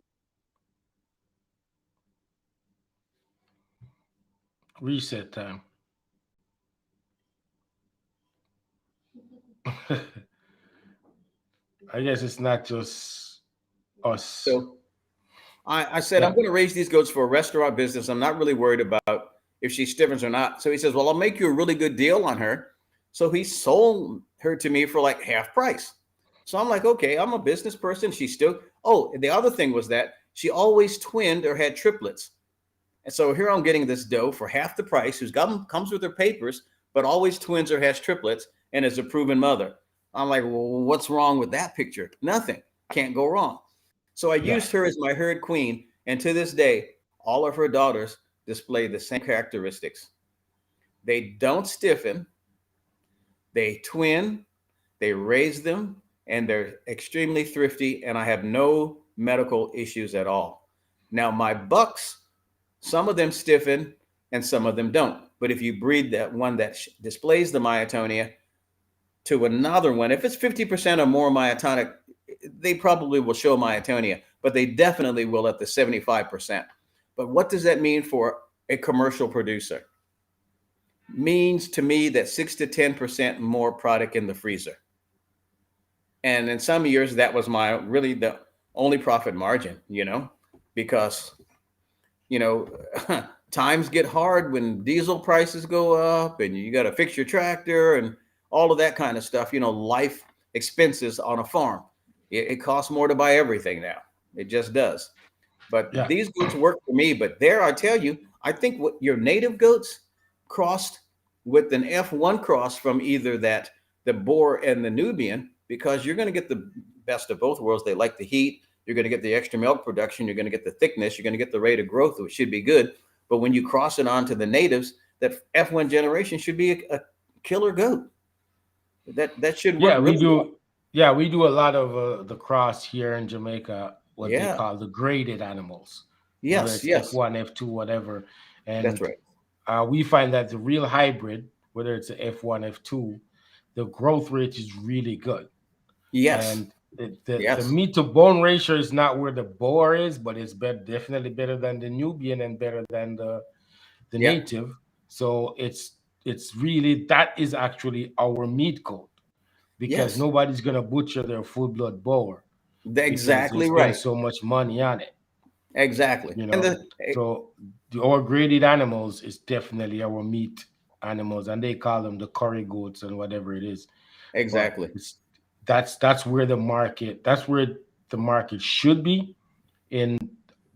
Reset time. I guess it's not just us. So I said, I'm going to raise these goats for a restaurant business. I'm not really worried about if she stiffens or not. So he says, well, I'll make you a really good deal on her. So he sold her to me for like half price. So I'm like, okay, I'm a business person. She's still, oh, and the other thing was that she always twinned or had triplets. And so here I'm getting this doe for half the price, who's got comes with her papers, but always twins or has triplets and is a proven mother. I'm like, well, what's wrong with that picture? Nothing. Can't go wrong. So I Yeah. used her as my herd queen. And to this day, all of her daughters display the same characteristics. They don't stiffen, they twin, they raise them, and they're extremely thrifty. And I have no medical issues at all. Now, my bucks, some of them stiffen and some of them don't. But if you breed that one that displays the myotonia to another one, if it's 50% or more myotonic, they probably will show myotonia, but they definitely will at the 75%. But what does that mean for a commercial producer? Means to me that 6 to 10% more product in the freezer. And in some years, that was my really the only profit margin, because times get hard when diesel prices go up and you got to fix your tractor and all of that kind of stuff, life expenses on a farm. It costs more to buy everything now. It just does. But Yeah. these goats work for me. But there, I tell you, I think what your native goats crossed with an F1 cross from either the Boer and the Nubian, because you're going to get the best of both worlds. They like the heat. You're going to get the extra milk production. You're going to get the thickness. You're going to get the rate of growth, which should be good. But when you cross it on to the natives, that F1 generation should be a killer goat. That should work Yeah, we really well. do. Yeah, we do a lot of the cross here in Jamaica, what they Yeah. call the graded animals, whether Yes. it's Yes. F1, F2, whatever. That's And right. we find that the real hybrid, whether it's a F1, F2, the growth rate is really good. Yes. And the Yes. meat to bone ratio is not where the Boer is, but it's definitely better than the Nubian and better than the Yeah. native. So it's really, that is actually our meat code, because Yes. nobody's gonna butcher their full blood Boer because they Exactly spend right. so much money on it, Exactly. you And know. So our graded animals is definitely our meat animals, and they call them the curry goats and whatever it is. But exactly. that's where the market should be in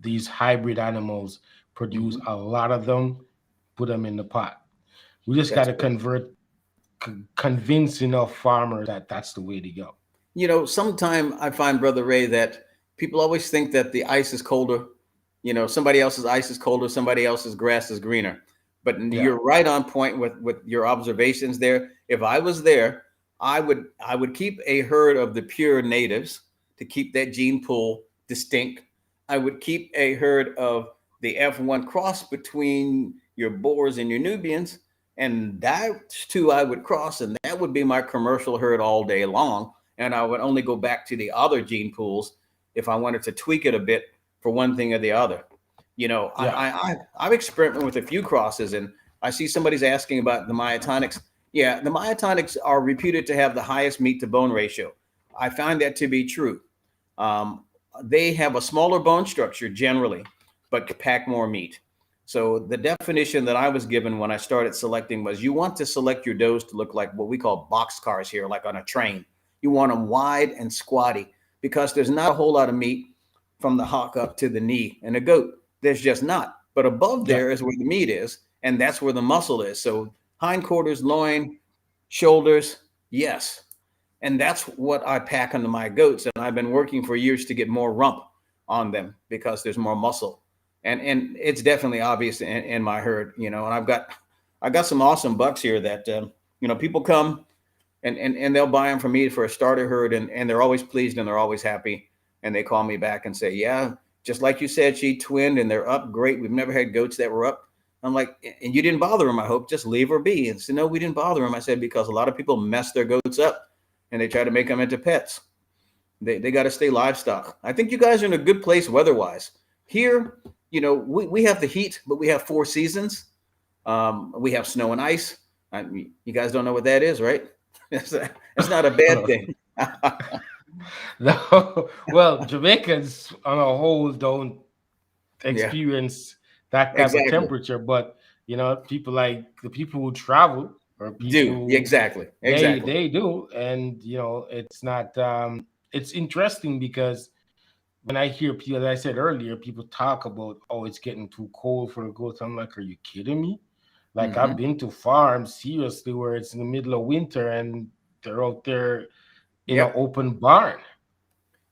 these hybrid animals. Produce Mhm. a lot of them, put them in the pot. We just got That's to correct. convince enough farmers that that's the way to go. Sometime I find, Brother Ray, that people always think that the ice is colder. Somebody else's ice is colder, somebody else's grass is greener. But Yeah, you're right on point with your observations there. If I was there, I would keep a herd of the pure natives to keep that gene pool distinct. I would keep a herd of the F1 cross between your Boers and your Nubians, and that two I would cross, and that would be my commercial herd all day long. And I would only go back to the other gene pools if I wanted to tweak it a bit for one thing or the other. yeah, I've experimented with a few crosses, and I see somebody's asking about the myotonics. Yeah, the myotonics are reputed to have the highest meat to bone ratio. I find that to be true. Um, they have a smaller bone structure generally, but pack more meat. So the definition that I was given when I started selecting was you want to select your does to look like what we call box cars here, like on a train. You want them wide and squatty because there's not a whole lot of meat from the hock up to the knee. And a goat, there's just not. But above yeah, there is where the meat is, and that's where the muscle is. So hindquarters, loin, shoulders, yes. And that's what I pack onto my goats. And I've been working for years to get more rump on them because there's more muscle. And it's definitely obvious in my herd, and I got some awesome bucks here that people come and they'll buy them from me for a starter herd, and they're always pleased and they're always happy, and they call me back and say, yeah, just like you said, she twinned and they're up great. We've never had goats that were up. I'm like, and you didn't bother them, I hope. Just leave her be. And said, no, we didn't bother them. I said, because a lot of people mess their goats up and they try to make them into pets. They got to stay livestock. I think you guys are in a good place weather-wise. Here, we have the heat, but we have 4 seasons. We have snow and ice. You guys don't know what that is, right? It's not a bad thing. no. Well, Jamaicans on a whole don't Yeah, experience that type of exactly. temperature, but people like the people who travel, or Do people exactly, they exactly. they do, and it's not. It's interesting because when I hear people, as I said earlier, people talk about, oh, it's getting too cold for the goats. I'm like, are you kidding me? Like I've Hmm. been to farms seriously where it's in the middle of winter and they're out there in an Yep. open barn.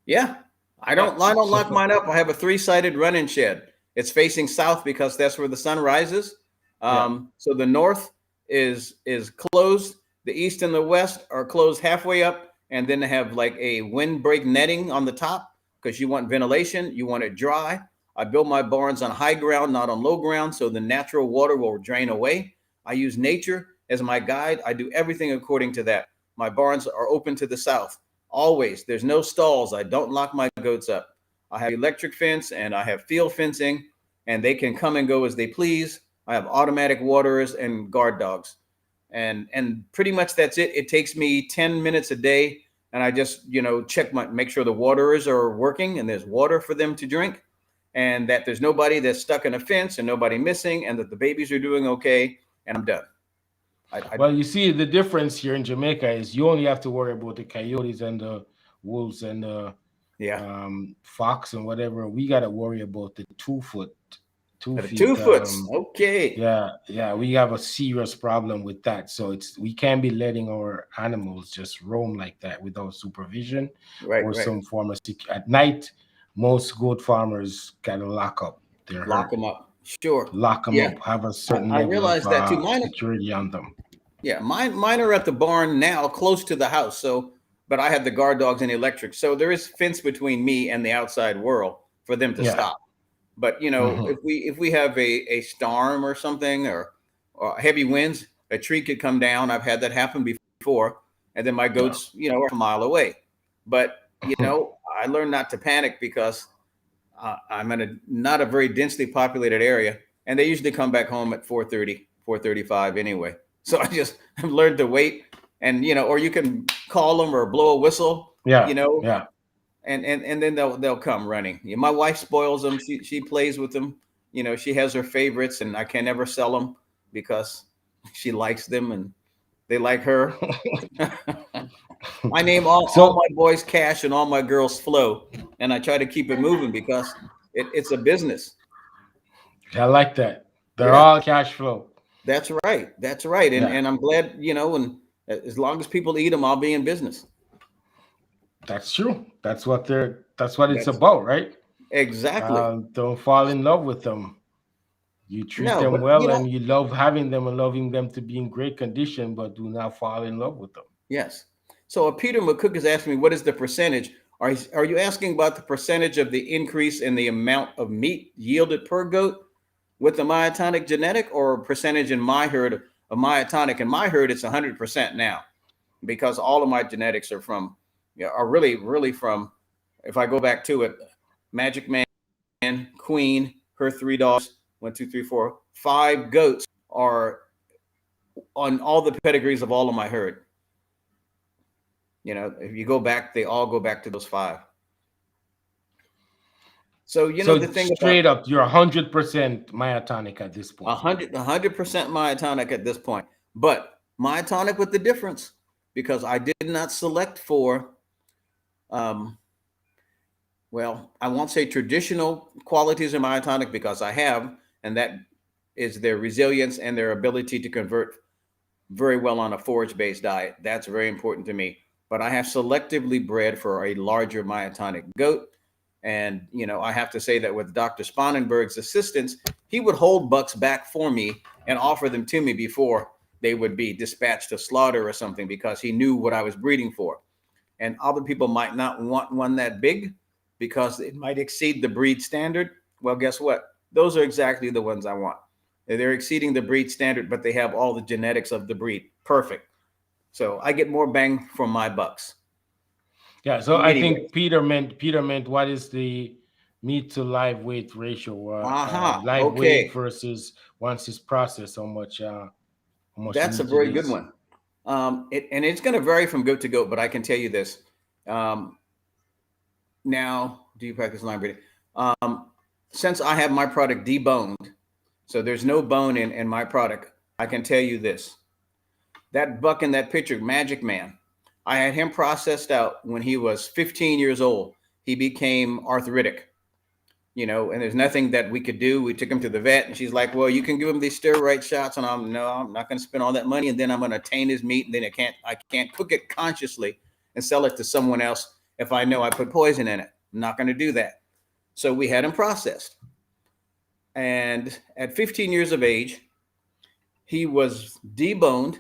Yeah. Yeah. I don't lock So mine up. I have a three-sided running shed. It's facing south because that's where the sun rises. yeah. So the north is closed. The east and the west are closed halfway up, and then they have like a windbreak netting on the top because you want ventilation. You want it dry. I build my barns on high ground, not on low ground, so the natural water will drain away. I use nature as my guide. I do everything according to that. My barns are open to the south. Always. There's no stalls. I don't lock my goats up. I have electric fence and I have field fencing, and they can come and go as they please. I have automatic waterers and guard dogs. And pretty much that's it. It takes me 10 minutes a day, and I just, check make sure the waterers are working and there's water for them to drink, and that there's nobody that's stuck in a fence and nobody missing, and that the babies are doing okay, and I'm done. I Well, you see, the difference here in Jamaica is you only have to worry about the coyotes and the wolves and the Yeah. fox and whatever. We got to worry about the 2 foot, two The feet. 2 foots. Okay. Yeah, we have a serious problem with that. So we can't be letting our animals just roam like that without supervision Right, or right. some form of at night. Most goat farmers gotta lock up their Lock herd, them up. Sure. lock them Yeah. up, have a certain I level of realized that too. security on them. Yeah, mine are at the barn now, close to the house. So, but I have the guard dogs and electric. So there is fence between me and the outside world for them to Yeah. stop. But Hmm. if we have a storm or something, or heavy winds, a tree could come down. I've had that happen before, and then my Yeah. goats, are a mile away. But I learned not to panic because I'm in a not a very densely populated area, and they usually come back home at 4:30, 4:35 anyway. So I just have learned to wait, and or you can call them or blow a whistle, Yeah. Yeah. and then they'll come running. Yeah, my wife spoils them. She plays with them. She has her favorites, and I can never sell them because she likes them and they like her. I name all So my boys Cash and all my girls Flo, and I try to keep it moving because it's a business. I like that. They're Yeah, all cash flow. that's right. That's right. And Yeah, and I'm glad, and as long as people eat them, I'll be in business. that's true. That's what it's That's about, right? exactly. Don't fall in love with them. You treat No, them but well and you love having them and loving them to be in great condition, but do not fall in love with them. yes. So Peter McCook is asking me, what is the percentage? Are you asking about the percentage of the increase in the amount of meat yielded per goat with the myotonic genetic, or percentage in my herd of myotonic? In my herd, it's 100% now, because all of my genetics are from, are really, really from, if I go back to it, Magic Man, Queen, her three dogs, 1, 2, 3, 4, 5 goats are on all the pedigrees of all of my herd. If you go back, they all go back to those five. So the So thing about straight up, you're 100% myotonic at this a point. hundred, 100% myotonic at this point, but myotonic with the difference, because I did not select for, um, well, I won't say traditional qualities of myotonic, because I have, and that is their resilience and their ability to convert very well on a forage-based diet. That's very important to me. But I have selectively bred for a larger myotonic goat. And, I have to say that with Dr. Spanenberg's assistance, he would hold bucks back for me and offer them to me before they would be dispatched to slaughter or something, because he knew what I was breeding for. And other people might not want one that big because it might exceed the breed standard. Well, guess what? Those are exactly the ones I want. They're exceeding the breed standard, but they have all the genetics of the breed. Perfect. So I get more bang for my bucks. Yeah, so In I many think ways. Peter meant what is the meat to live weight ratio, Aha. live weight Okay. versus once it's processed, how much That's a meat it very good is. one. And it's going to vary from goat to goat, but I can tell you this. Um, Now, do you practice line breeding? Um, since I have my product deboned, so there's no bone in my product, I can tell you this. That buck in that picture, Magic Man, I had him processed out when he was 15 years old. He became arthritic, and there's nothing that we could do. We took him to the vet, and she's like, well, you can give him these steroid shots. And I'm not going to spend all that money. And then I'm going to taint his meat. And then I can't cook it consciously and sell it to someone else if I know I put poison in it. I'm not going to do that. So we had him processed. And at 15 years of age, he was deboned,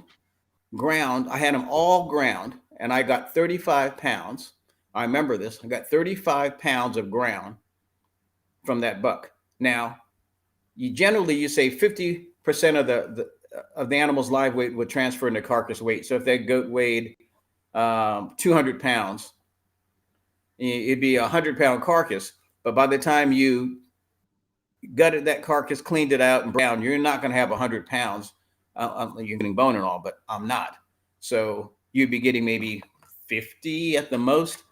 ground. I had him all ground, and I got 35 pounds. I remember this. I got 35 pounds of ground from that buck. Now, you say 50% of the animal's live weight would transfer into carcass weight. So if that goat weighed 200 pounds, it'd be a 100-pound carcass. But by the time you gutted that carcass, cleaned it out, and brown, you're not going to have 100 pounds. You're getting bone and all, but I'm not. So you'd be getting maybe 50 at the most.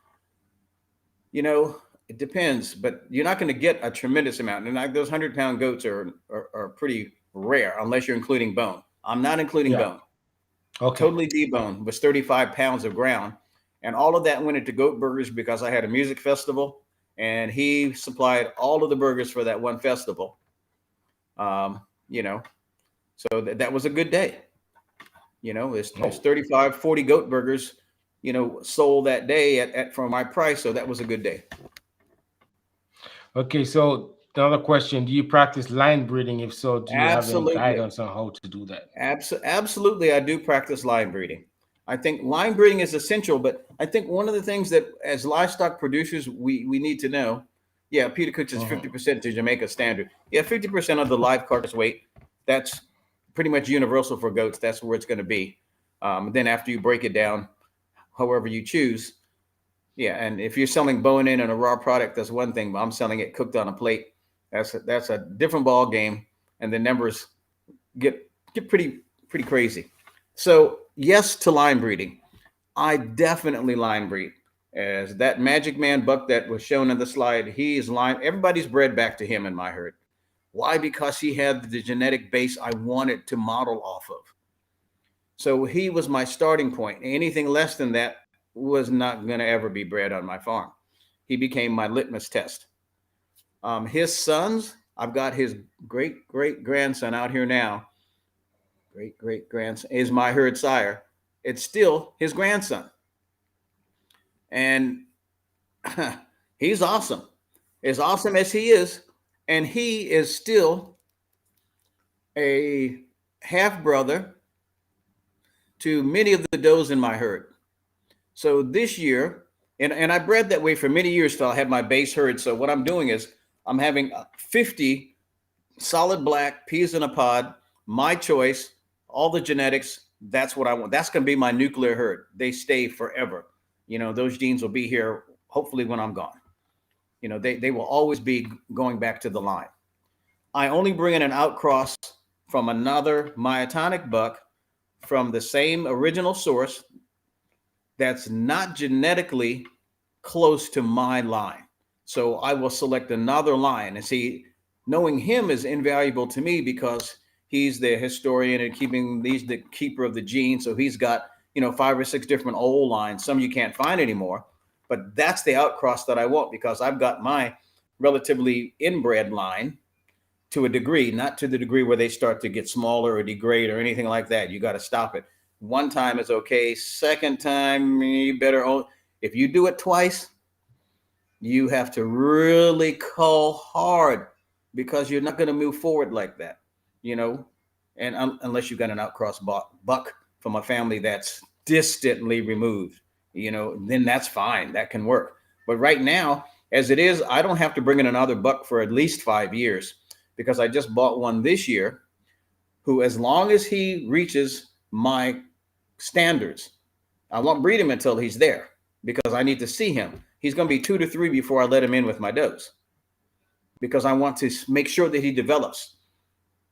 It depends, but you're not going to get a tremendous amount. And those 100-pound goats are pretty rare unless you're including bone. I'm not including bone. Okay. Totally deboned, was 35 pounds of ground. And all of that went into Goat Burgers because I had a music festival, and he supplied all of the burgers for that one festival. So that was a good day. There's 35, 40 goat burgers, sold that day for my price. So that was a good day. Okay, so another question: do you practice line breeding? If so, do you Absolutely. have any guidance on how to do that? Absolutely, I do practice line breeding. I think line breeding is essential, but I think one of the things that as livestock producers we need to know, Peter Cook is 50% to Jamaica standard. 50% of the live carcass weight. That's pretty much universal for goats. That's where it's going to be. Then after you break it down, however you choose. And if you're selling bone-in and a raw product, that's one thing, but I'm selling it cooked on a plate. That's a different ball game, and the numbers get pretty crazy. So yes to line breeding. I definitely line breed. As that Magic Man buck that was shown in the slide, he's line. Everybody's bred back to him in my herd. Why? Because he had the genetic base I wanted to model off of. So he was my starting point. Anything less than that was not going to ever be bred on my farm. He became my litmus test. His sons, I've got his great-great-grandson out here now. Great-great-grandson is my herd sire. It's still his grandson. And he's awesome. As awesome as he is, and he is still a half-brother to many of the does in my herd. So this year, and I bred that way for many years till I had my base herd. So what I'm doing is I'm having 50 solid black peas in a pod, my choice, all the genetics. That's what I want. That's going to be my nuclear herd. They stay forever. Those genes will be here hopefully when I'm gone. They will always be going back to the line. I only bring in an outcross from another myotonic buck from the same original source that's not genetically close to my line. So I will select another line, and see, knowing him is invaluable to me because he's the historian and he's the keeper of the gene. So he's got, 5 or 6 different old lines. Some you can't find anymore, but that's the outcross that I want because I've got my relatively inbred line to a degree, not to the degree where they start to get smaller or degrade or anything like that. You got to stop it. One time is okay. Second time, you better own. If you do it twice, you have to really cull hard because you're not going to move forward like that, and unless you've got an outcross buck from a family that's distantly removed, then that's fine. That can work. But right now, as it is, I don't have to bring in another buck for at least 5 years because I just bought one this year who, as long as he reaches my standards, I won't breed him until he's there because I need to see him. He's going to be 2 to 3 before I let him in with my does because I want to make sure that he develops,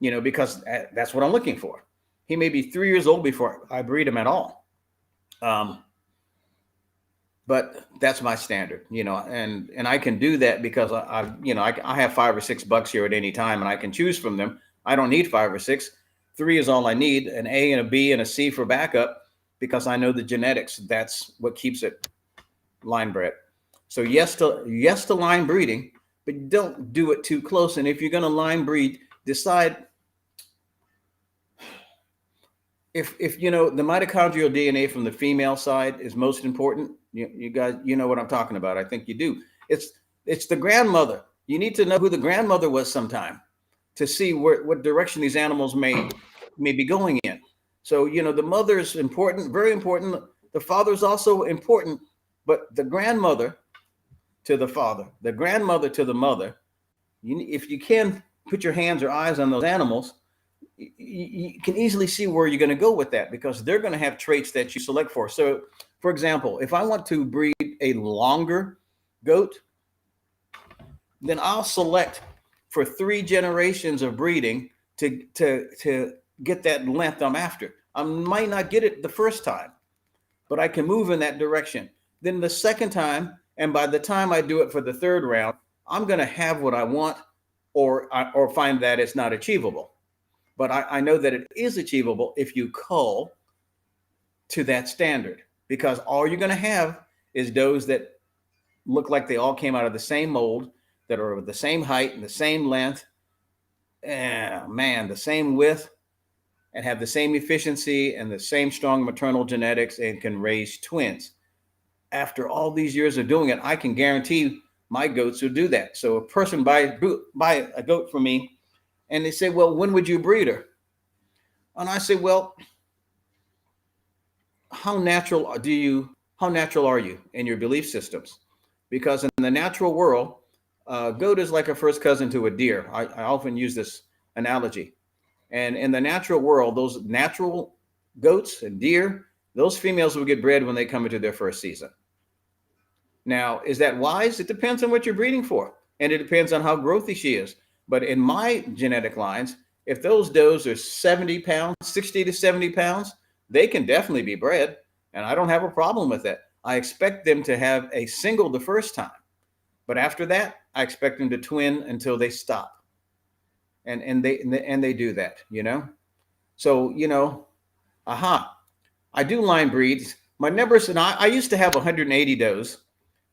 because that's what I'm looking for. He may be 3 years old before I breed him at all. But that's my standard, and I can do that because I have 5 or 6 bucks here at any time and I can choose from them. I don't need 5 or 6. 3 is all I need, an A and a B and a C for backup, because I know the genetics. That's what keeps it line bred. So yes to line breeding, but don't do it too close. And if you're going to line breed, decide if you know the mitochondrial DNA from the female side is most important. You guys, you know what I'm talking about. I think you do. It's the grandmother. You need to know who the grandmother was sometime to see what direction these animals may be going in. So, you know, the mother is important, very important. The father is also important, but the grandmother to the father, the grandmother to the mother, if you can put your hands or eyes on those animals, you can easily see where you're going to go with that, because they're going to have traits that you select for. So, for example, if I want to breed a longer goat, then I'll select for 3 generations of breeding to get that length I'm after. I might not get it the first time, but I can move in that direction. Then the second time, and by the time I do it for the 3rd round, I'm going to have what I want, or find that it's not achievable. But I know that it is achievable if you cull to that standard, because all you're going to have is does that look like they all came out of the same mold, that are of the same height and the same length, the same width, and have the same efficiency and the same strong maternal genetics, and can raise twins. After all these years of doing it, I can guarantee my goats will do that. So a person buy a goat from me, and they say, well, when would you breed her? And I say, well, how natural are you in your belief systems? Because in the natural world, goat is like a first cousin to a deer. I often use this analogy. And in the natural world, those natural goats and deer, those females will get bred when they come into their first season. Now, is that wise? It depends on what you're breeding for. And it depends on how growthy she is. But in my genetic lines, if those does are 70 pounds, 60 to 70 pounds, they can definitely be bred. And I don't have a problem with that. I expect them to have a single the first time. But after that, I expect them to twin until they stop. And they do that, you know? So, you know, I do line breeds. My numbers, and I used to have 180 does.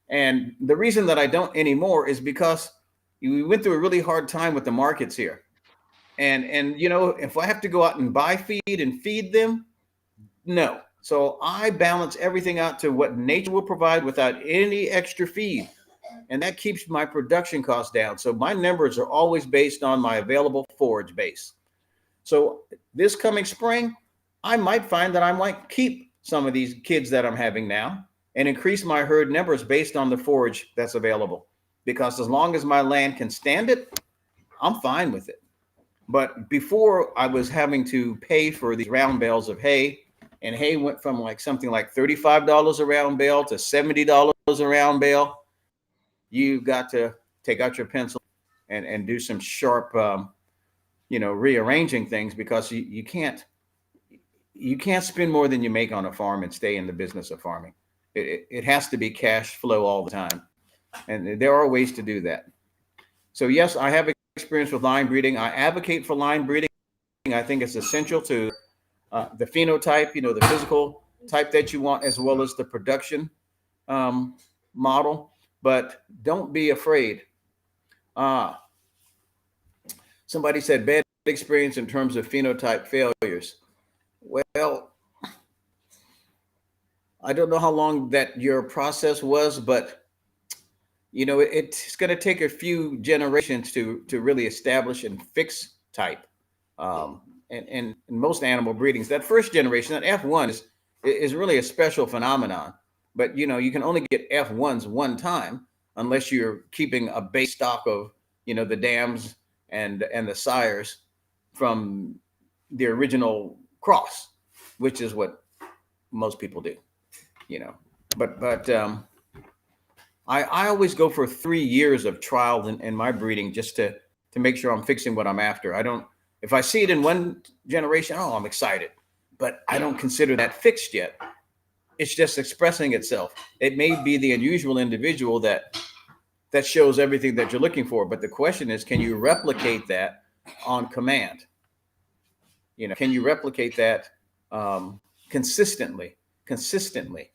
And the reason that I don't anymore is because we went through a really hard time with the markets here. And you know, if I have to go out and buy feed and feed them, no. So I balance everything out to what nature will provide without any extra feed. And that keeps my production costs down. So my numbers are always based on my available forage base. So this coming spring, I might find that I might keep some of these kids that I'm having now and increase my herd numbers based on the forage that's available. Because as long as my land can stand it, I'm fine with it. But before, I was having to pay for these round bales of hay, and hay went from like something like $35 a round bale to $70 a round bale. You got to take out your pencil and do some sharp, rearranging things, because you can't spend more than you make on a farm and stay in the business of farming. It has to be cash flow all the time. And there are ways to do that. So yes, I have experience with line breeding. I advocate for line breeding. I think it's essential to the phenotype, the physical type that you want, as well as the production model. But don't be afraid. Somebody said bad experience in terms of phenotype failures. Well, I don't know how long that your process was, but it's going to take a few generations to really establish and fix type. And in most animal breedings, that first generation, that F1 is really a special phenomenon. But you can only get F1s one time unless you're keeping a base stock of the dams and the sires from the original cross, which is what most people do. But I always go for 3 years of trial in my breeding, just to make sure I'm fixing what I'm after. If I see it in one generation, I'm excited, but I don't consider that fixed yet. It's just expressing itself. It may be the unusual individual that shows everything that you're looking for. But the question is, can you replicate that on command? Can you replicate that consistently? Consistently.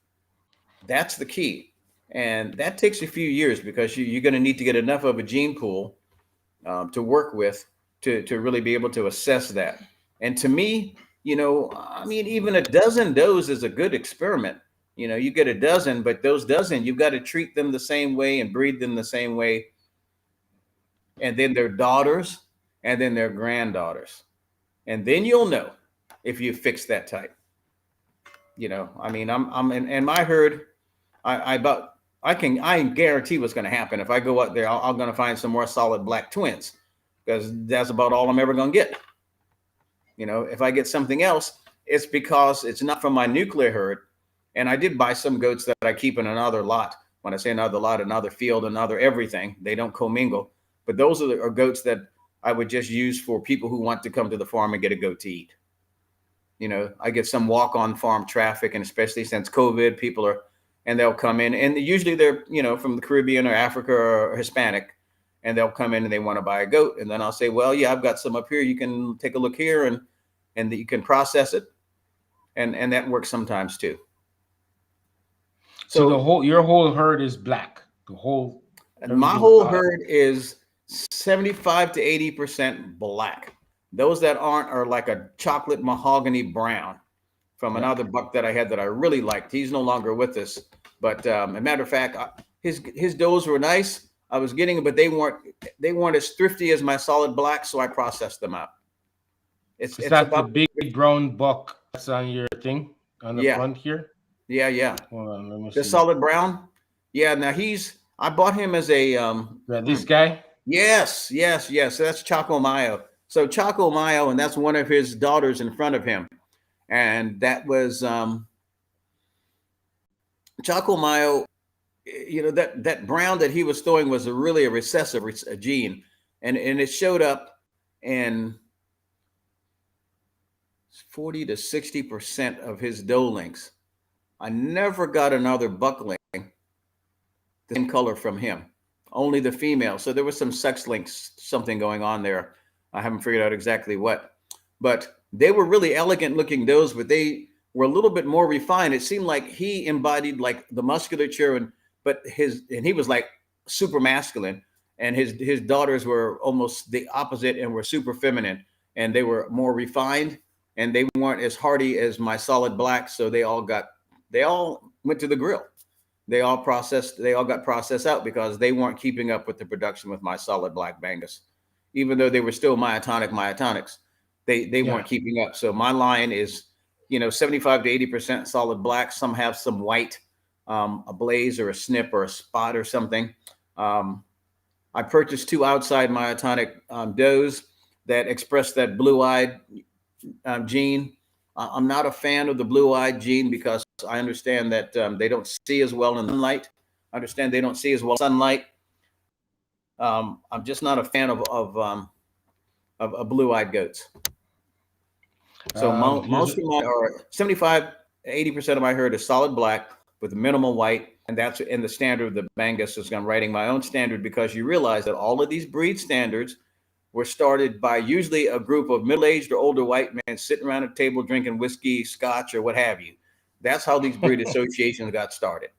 That's the key. And that takes a few years because you're going to need to get enough of a gene pool to work with to really be able to assess that. And to me, even a dozen does is a good experiment. You get a dozen, but those dozen, you've got to treat them the same way and breed them the same way. And then their daughters, and then their granddaughters. And then you'll know if you fix that type. I'm in my herd. I can guarantee what's going to happen. If I go up there, I'm going to find some more solid black twins, because that's about all I'm ever going to get. If I get something else, it's because it's not from my nuclear herd. And I did buy some goats that I keep in another lot. When I say another lot, another field, another everything, they don't commingle. But those are goats that I would just use for people who want to come to the farm and get a goat to eat. I get some walk-on farm traffic, and especially since COVID, and they'll come in, and usually they're, from the Caribbean or Africa or Hispanic, and they'll come in and they want to buy a goat. And then I'll say, well, yeah, I've got some up here. You can take a look here, and you can process it. And that works sometimes too. So your whole herd is black. My whole herd is 75 to 80% black. Those that aren't are like a chocolate mahogany brown from another buck that I had that I really liked. He's no longer with us, but a matter of fact, his does were nice. I was getting them, but they weren't as thrifty as my solid black, so I processed them out. Is that the big brown buck that's on your thing on the front here? Yeah. Hold on, let me see. The solid brown. Yeah. Now I bought him as a this guy. Yes. That's Choco Mayo. So Choco Mayo, and that's one of his daughters in front of him, and that was Choco Mayo. That brown that he was throwing was really a recessive gene, and it showed up in 40 to 60% of his doe links. I never got another buckling the same color from him, only the female. So there was some sex links, something going on there. I haven't figured out exactly what, but they were really elegant looking does, but they were a little bit more refined. It seemed like he embodied like the musculature, but he was like super masculine, and his daughters were almost the opposite and were super feminine, and they were more refined, and they weren't as hardy as my solid black. So they all went to the grill. They all got processed out because they weren't keeping up with the production with my solid black Bangus. Even though they were still myotonics, they weren't keeping up. So my line is, 75 to 80% solid black. Some have some white, a blaze or a snip or a spot or something. I purchased 2 outside myotonic does that express that blue-eyed gene. I'm not a fan of the blue-eyed gene because I understand that they don't see as well in sunlight. I'm just not a fan of blue-eyed goats. So most of my, or 75, 80% of my herd is solid black with minimal white, and that's in the standard of the Bangus. Is I'm writing my own standard because you realize that all of these breed standards were started by usually a group of middle-aged or older white men sitting around a table drinking whiskey, scotch, or what have you. That's how these breed associations got started.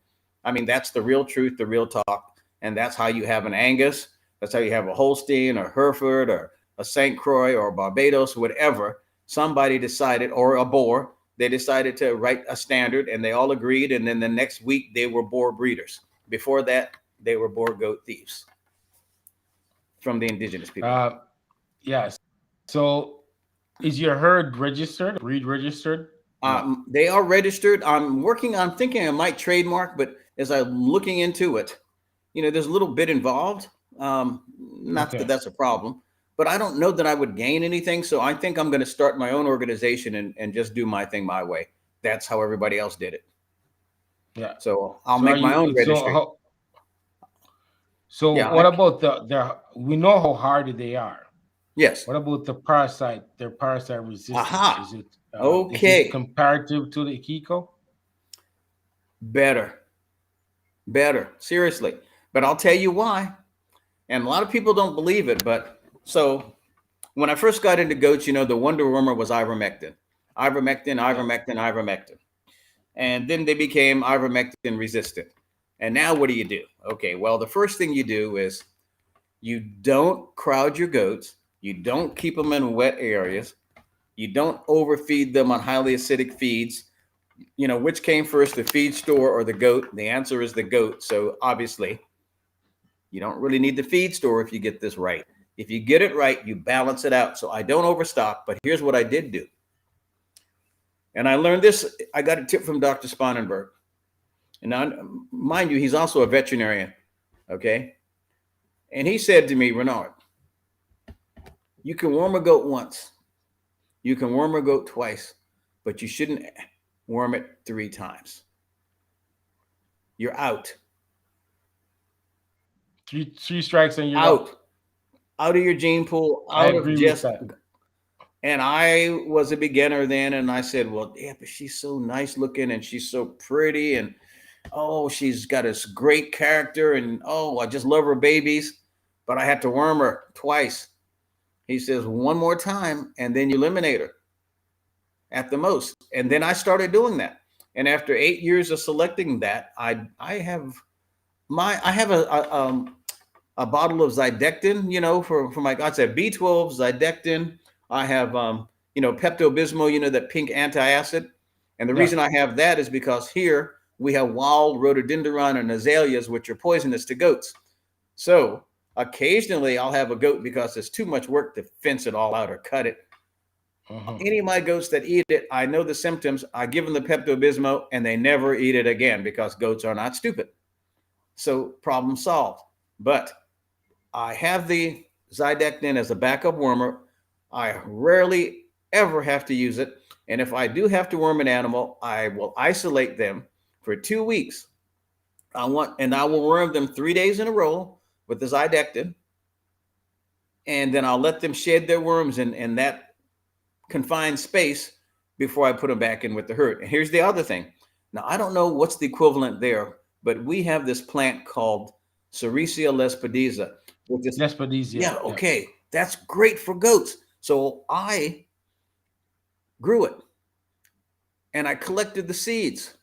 I mean, that's the real truth, the real talk, and that's how you have an Angus. That's how you have a Holstein or Hereford or a St. Croix or Barbados, whatever. Somebody decided, or a Boer, they decided to write a standard, and they all agreed. And then the next week, they were Boer breeders. Before that, they were Boer goat thieves from the indigenous people. Yes. So is your herd registered, breed registered? They are registered. I'm thinking I might trademark, but as I'm looking into it, there's a little bit involved. Not that that's a problem, but I don't know that I would gain anything. So I think I'm going to start my own organization and just do my thing my way. That's how everybody else did it. Yeah. So I'll make my own registry. What about we know how hardy they are. Yes. What about the parasite, their parasite resistance? Aha. Is it okay? Is it comparative to the Kiko? Better. Seriously. But I'll tell you why. And a lot of people don't believe it. But so When I first got into goats, the wonder wormer was ivermectin, ivermectin. And then they became ivermectin resistant. And now what do? Okay, well, the first thing you do is you don't crowd your goats. You don't keep them in wet areas. You don't overfeed them on highly acidic feeds. Which came first, the feed store or the goat? The answer is the goat. So obviously, you don't really need the feed store if you get this right. If you get it right, you balance it out. So I don't overstock, but here's what I did do. And I learned this, I got a tip from Dr. Spangenberg. And now, mind you, he's also a veterinarian, okay? And he said to me, Renard, you can worm a goat once. You can worm a goat twice, but you shouldn't worm it 3 times. You're out. Three strikes and you're out of your gene pool, out of just. And I was a beginner then, and I said, well, yeah, but she's so nice looking and she's so pretty, and oh, she's got this great character, and oh, I just love her babies, but I had to worm her twice. He says, one more time, and then you eliminate her at the most. And then I started doing that. And after 8 years of selecting that, I have a bottle of Zydectin, for my, I said B12, Zydectin. I have, Pepto-Bismol, that pink antacid. And the reason I have that is because here we have wild rhododendron and azaleas, which are poisonous to goats. So occasionally I'll have a goat because it's too much work to fence it all out or cut it. Any of my goats that eat it, I know the symptoms. I give them the Pepto-Bismol and they never eat it again because goats are not stupid. So problem solved. But I have the Zydectin as a backup wormer. I rarely ever have to use it. And if I do have to worm an animal, I will isolate them for 2 weeks. I will worm them 3 days in a row with the Zydectin. And then I'll let them shed their worms in that confined space before I put them back in with the herd. And here's the other thing. Now, I don't know what's the equivalent there, but we have this plant called Sericea lespedeza. Lespedeza. Yeah, okay. That's great for goats. So I grew it and I collected the seeds.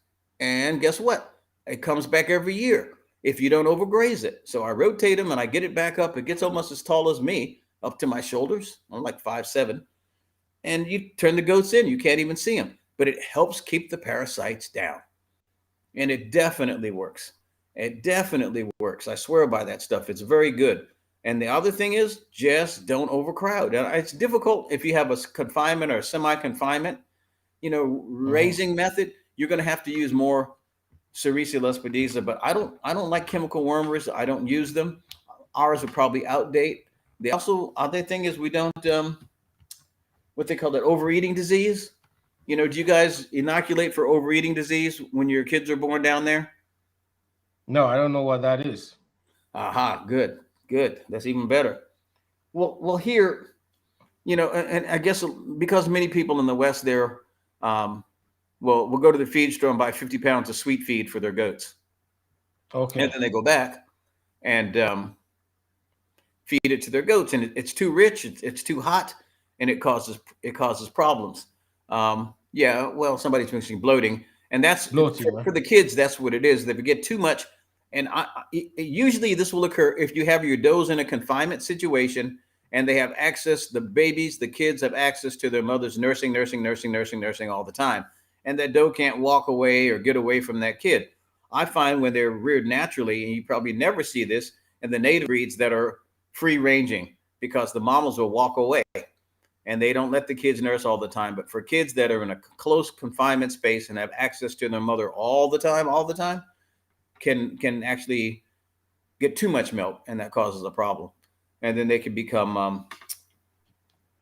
And guess what? It comes back every year if you don't overgraze it. So I rotate them and I get it back up. It gets almost as tall as me, up to my shoulders. I'm like 5'7". And you turn the goats in, you can't even see them. But it helps keep the parasites down. And it definitely works. It definitely works. I swear by that stuff. It's very good. And the other thing is just don't overcrowd. And it's difficult if you have a confinement or a semi-confinement, raising method. You're going to have to use more Sericea lespedeza. But I don't like chemical wormers. I don't use them. Ours are probably outdate. The other thing is we don't what they call that overeating disease. Do you guys inoculate for overeating disease when your kids are born down there? No, I don't know what that is. Aha, good. That's even better. Well, here, and I guess because many people in the West there, we'll go to the feed store and buy 50 pounds of sweet feed for their goats. Okay. And then they go back and feed it to their goats, and it's too rich, it's too hot, and it causes problems. Somebody's mentioning bloating, and that's bloating, for the kids. That's what it is. They get too much, and usually this will occur if you have your does in a confinement situation, and they have access. The babies, the kids have access to their mothers nursing all the time, and that doe can't walk away or get away from that kid. I find when they're reared naturally, and you probably never see this in the native breeds that are free ranging, because the mamas will walk away. And they don't let the kids nurse all the time. But for kids that are in a close confinement space and have access to their mother all the time, can actually get too much milk, and that causes a problem. And then they can become,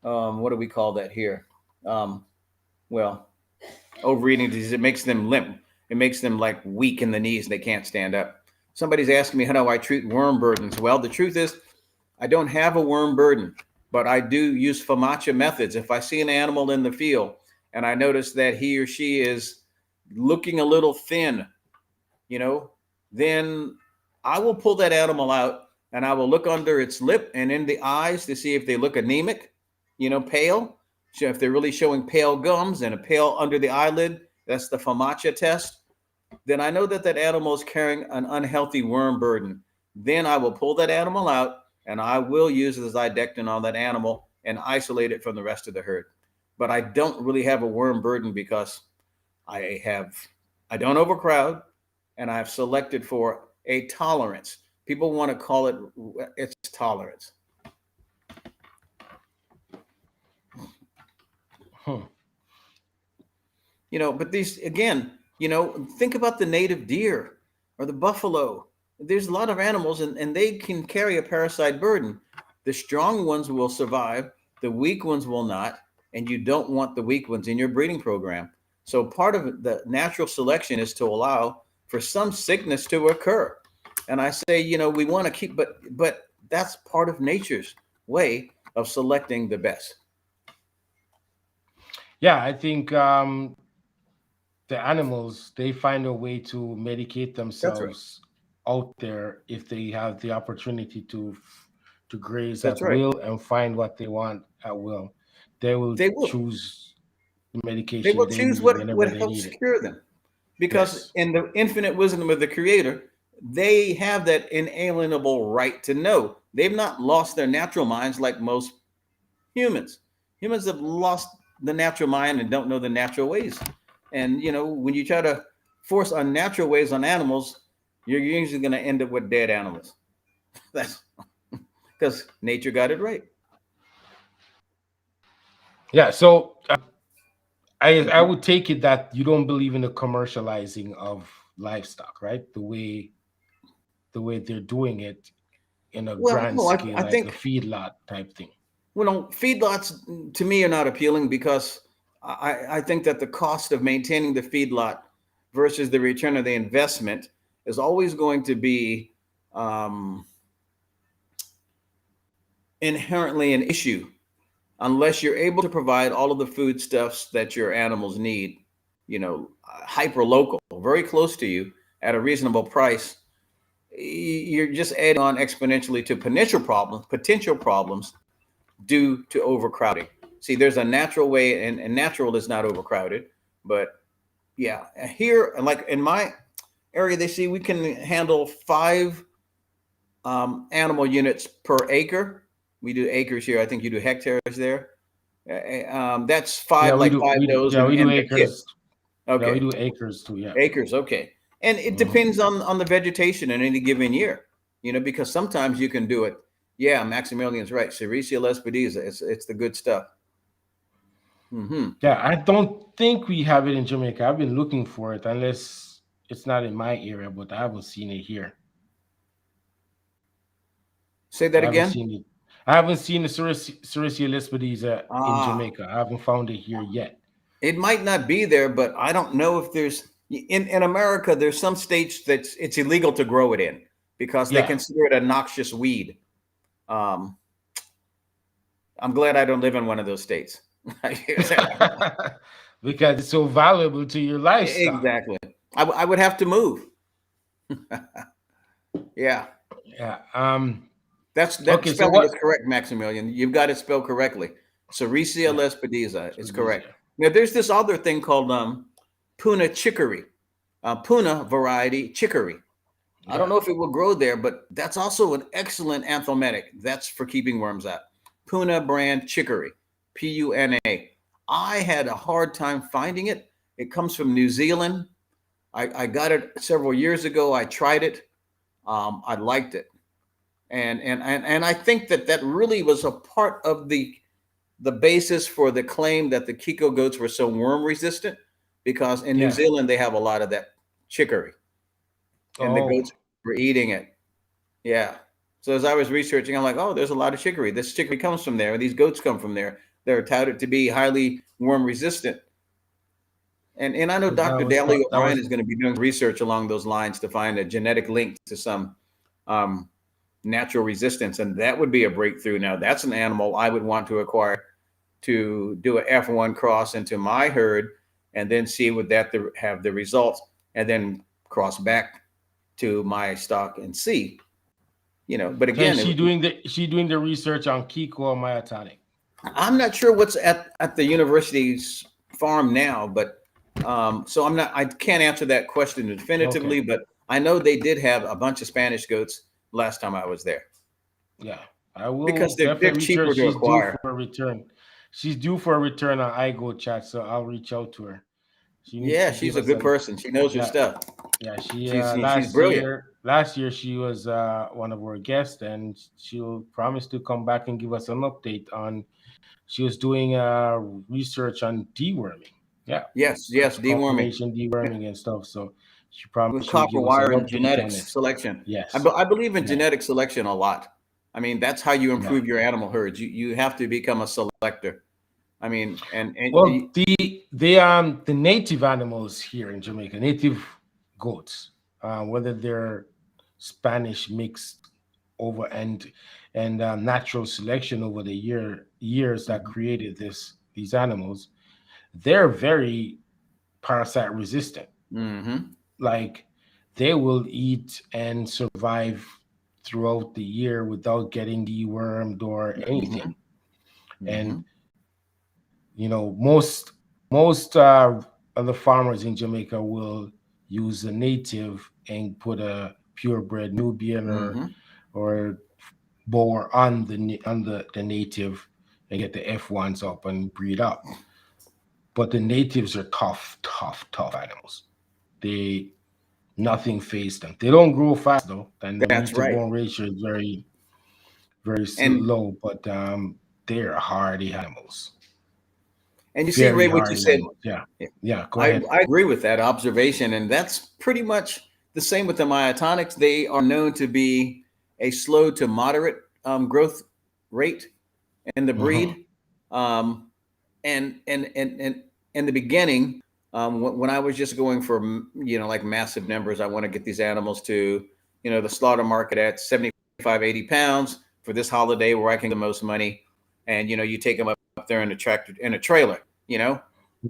what do we call that here? Overeating disease. It makes them limp. It makes them like weak in the knees. They can't stand up. Somebody's asking me, how do I treat worm burdens? Well, the truth is, I don't have a worm burden. But I do use FAMACHA methods. If I see an animal in the field and I notice that he or she is looking a little thin, then I will pull that animal out and I will look under its lip and in the eyes to see if they look anemic. pale. So if they're really showing pale gums and a pale under the eyelid, that's the FAMACHA test. Then I know that that animal is carrying an unhealthy worm burden. Then I will pull that animal out and I will use the Zydectin on that animal and isolate it from the rest of the herd. But I don't really have a worm burden because I don't overcrowd, and I've selected for a tolerance. People want to call it, it's tolerance. But these, again, think about the native deer or the buffalo. There's a lot of animals, and they can carry a parasite burden. The strong ones will survive, the weak ones will not, and you don't want the weak ones in your breeding program. So part of the natural selection is to allow for some sickness to occur. And I say, we want to keep, but that's part of nature's way of selecting the best. Yeah, I think the animals, they find a way to medicate That's right. themselves out there if they have the opportunity to graze That's at right. will and find what they want at will. They will They will. choose the They medication will they choose need what whenever they helps need it. cure them. Because Yes. in the infinite wisdom of the creator, they have that inalienable right to know. They've not lost their natural minds like most humans. Humans have lost the natural mind and don't know the natural ways. And when you try to force unnatural ways on animals, you're usually going to end up with dead animals. That's because nature got it right. Yeah. So I would take it that you don't believe in the commercializing of livestock, right? The way they're doing it in a Well, grand no, scale, I like a think feedlot type thing. feedlots to me are not appealing because I think that the cost of maintaining the feedlot versus the return of the investment is always going to be um, inherently an issue unless you're able to provide all of the foodstuffs that your animals need, hyper local, very close to you at a reasonable price. You're just adding on exponentially to potential problems due to overcrowding. See, there's a natural way, and natural is not overcrowded, but yeah, here, like in my area, they see we can handle 5 animal units per acre. We do acres here. I think you do hectares there. That's Yeah, five, we like do. 5 We do. does Yeah, we do and the kid. acres. Yeah, we Okay, do acres too. Yeah. acres. Okay, and it Mhm. depends on the vegetation in any given year. Because sometimes you can do it. Yeah, Maximilian's right. Sericea lespedeza. It's the good stuff. Hmm. Yeah, I don't think we have it in Jamaica. I've been looking for it, unless it's not in my area, but I haven't seen it here. Say that I haven't again. seen it. I haven't seen the Sericea lespedeza in Ah, Jamaica. I haven't found it here yet. it might not be there, but I don't know if there's in America. There's some states that it's illegal to grow it in because they Yeah. consider it a noxious weed. Um, I'm glad I don't live in one of those states. Because it's so valuable to your livestock. Exactly. I would have to move. Yeah, Yeah. that Okay. So spelling is what? correct, Maximilian. You've got it spelled correctly. Sericea Yeah. lespedeza So is these correct. are. Now, there's this other thing called Puna chicory, Puna variety chicory. I don't Yeah. know if it will grow there, but that's also an excellent anthelmintic. That's for keeping worms out. Puna brand chicory, Puna. I had a hard time finding it. It comes from New Zealand. I got it several years ago. I tried it. I liked it, and I think that really was a part of the basis for the claim that the Kiko goats were so worm resistant, because in New Yeah. Zealand they have a lot of that chicory, and the Oh. goats were eating it. Yeah. So as I was researching, I'm like, oh, there's a lot of chicory. This chicory comes from there. These goats come from there. They're touted to be highly worm resistant. And I know That Dr. was Daly that O'Brien was is going to be doing research along those lines to find a genetic link to some um, natural resistance. And that would be a breakthrough. Now, that's an animal I would want to acquire to do an F1 cross into my herd and then see would that have the results and then cross back to my stock and see. But so is again, she doing the research on Kiko or myotonic? I'm not sure what's at the university's farm now, but so I can't answer that question Okay. definitively, but I know they did have a bunch of Spanish goats last time I was there Yeah, I will because they're definitely reach her. cheaper to She's due acquire. for a return. She's due for a return on iGoat chat, so I'll reach out to her. She needs Yeah, to give she's a us good an person. She knows her yeah, stuff. yeah. She She's brilliant. last year she was one of our guests, and she'll promise to come back and give us an update on. She was doing research on deworming. Yeah, Yes, yes, deworming copulation, deworming, and stuff. So she promised with she'll copper give us an wire and update on genetics it. selection. Yes. I believe in Yeah. genetic selection a lot. I mean, that's how you Yeah. improve your animal herds. You have to become a selector. I mean, Well, the native animals here in Jamaica, native goats, whether they're Spanish mixed over and natural selection over the years that created these animals, they're very parasite resistant. mm-hmm, Like they will eat and survive throughout the year without getting dewormed or mm-hmm, anything. mm-hmm. And most of the farmers in Jamaica will use a native and put a purebred Nubian Mm-hmm. or boar on the native and get the F1s up and breed up. But the natives are tough animals. They Nothing phased them. They don't grow fast though, and the That's meat to right. bone ratio is very And low. But they're hardy animals, you see, Ray, very what you hardy said, animals. Yeah, yeah. Go ahead. I agree with that observation, and that's pretty much the same with the myotonics. They are known to be a slow to moderate growth rate in the Hmm. breed. Um, and in the beginning, when I was just going for like massive numbers, I want to get these animals to the slaughter market at 75, 80 pounds for this holiday where I can get the most money, and you take them up there in a tractor in a trailer, Yeah.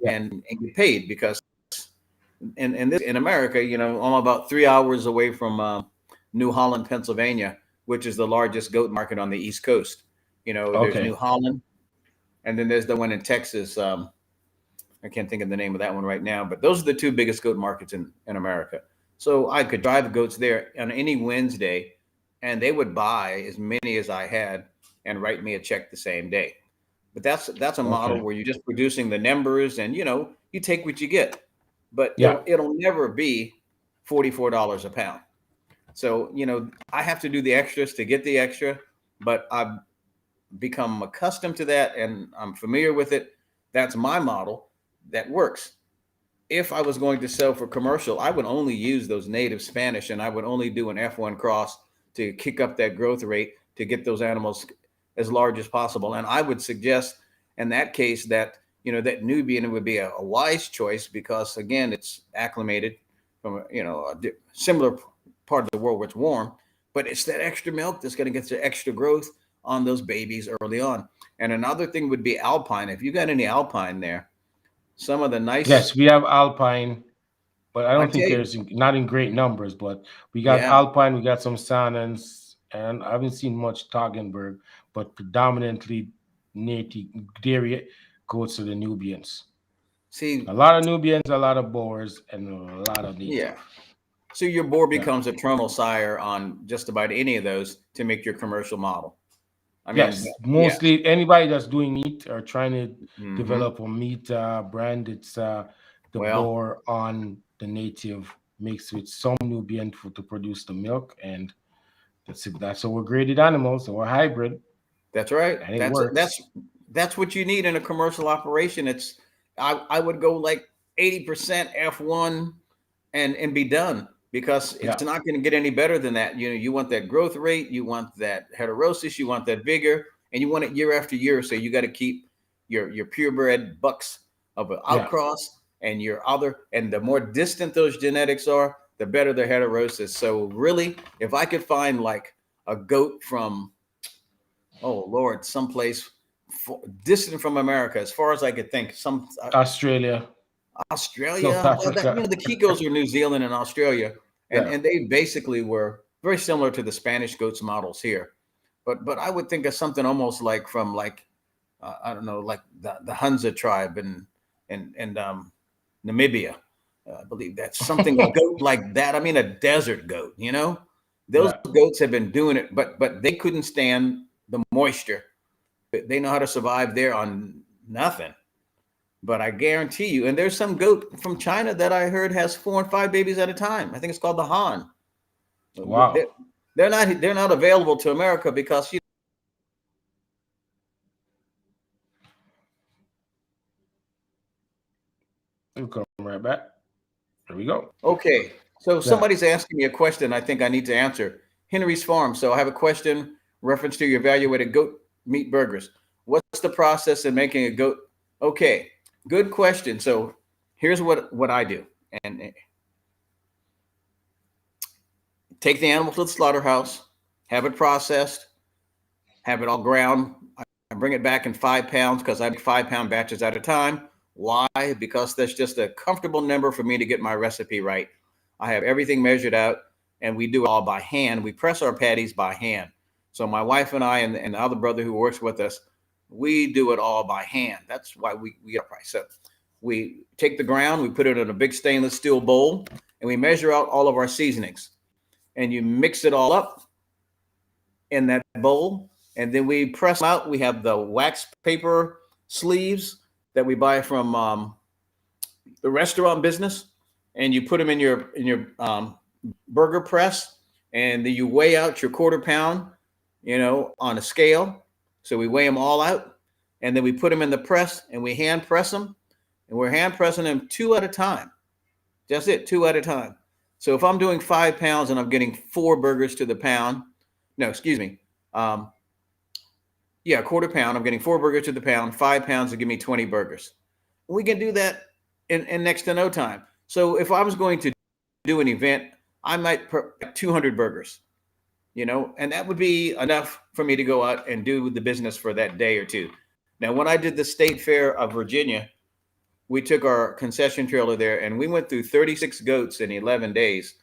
and get paid because in America, I'm about 3 hours away from New Holland, Pennsylvania, which is the largest goat market on the East Coast. There's New Okay. Holland, and then there's the one in Texas. I can't think of the name of that one right now, but those are the two biggest goat markets in America. So I could drive goats there on any Wednesday, and they would buy as many as I had and write me a check the same day. But that's a model Okay. where you're just producing the numbers, and you take what you get. But Yeah. it'll never be $44 a pound. So I have to do the extras to get the extra, but I've become accustomed to that and I'm familiar with it. That's my model that works. If I was going to sell for commercial, I would only use those native Spanish and I would only do an F1 cross to kick up that growth rate to get those animals as large as possible. And I would suggest in that case that, that Nubian would be a wise choice because again, it's acclimated from a similar part of the world where it's warm, but it's that extra milk that's going to get the extra growth on those babies early on. And another thing would be Alpine. If you got any Alpine there, some of the nice, Yes, we have Alpine, but I I don't think tell you, there's not in great numbers. But we got yeah. Alpine, we got some Sannens, and I haven't seen much Toggenburg, but predominantly native dairy goats are the Nubians. A See, lot of Nubians, a lot of Boers, and a lot of yeah. native. So your boar Yeah. becomes a terminal sire on just about any of those to make your commercial model. I mean, Yes, yeah. mostly anybody that's doing meat or trying to Hmm. develop a meat brand, it's the Well, boar on the native mixed with some Nubian to produce the milk, and that's our graded animals, our hybrid, that's right. and it works. That's what you need in a commercial operation. I would go like 80% F1 and be done because it's Yeah, not going to get any better than that. You want that growth rate, you want that heterosis, you want that vigor, and you want it year after year. So you got to keep your purebred bucks of an yeah, outcross and your other, and the more distant those genetics are, the better the heterosis. So really, if I could find like a goat from, oh Lord, someplace distant from America, as far as I could think, some Australia, South Australia. Well, Africa. the Kikos were New Zealand and Australia, and Yeah, and they basically were very similar to the Spanish goats models here. But I would think of something almost like from like I don't know, like the Hunza tribe in Namibia. I believe that's something, a goat like that. I mean, a desert goat, you know, those Yeah. goats have been doing it, but they couldn't stand the moisture. They know how to survive there on nothing. But I guarantee you, and there's some goat from China that I heard has 4 and 5 babies at a time. I think it's called the Han. Wow. They're not available to America because We'll come right back. There we go. okay. So Yeah. somebody's asking me a question I think I need to answer. Henry's Farm. So I have a question reference to your evaluated goat meat burgers. What's the process in making a goat? Okay, good question. So here's what I do. And take the animal to the slaughterhouse, have it processed, have it all ground. I bring it back in 5 pounds because I make 5 pound batches at a time. Why? Because that's just a comfortable number for me to get my recipe right. I have everything measured out, and we do it all by hand. We press our patties by hand. So my wife and I and the other brother who works with us, we do it all by hand. That's why we get a price. So we take the ground, we put it in a big stainless steel bowl, and we measure out all of our seasonings. And you mix it all up in that bowl, and then we press them out. We have the wax paper sleeves that we buy from the restaurant business, and you put them in your burger press, and then you weigh out your 1/4 pound, on a scale. So we weigh them all out, and then we put them in the press, and we hand press them, and we're hand pressing them 2 at a time. That's it, 2 at a time. So if I'm doing 5 pounds and I'm getting 4 burgers to the pound, no, excuse me. 1/4 pound, I'm getting 4 burgers to the pound. 5 pounds will give me 20 burgers. We can do that in next to no time. So if I was going to do an event, I might put 200 burgers, and that would be enough for me to go out and do the business for that day or two. Now, when I did the State Fair of Virginia, we took our concession trailer there and we went through 36 goats in 11 days,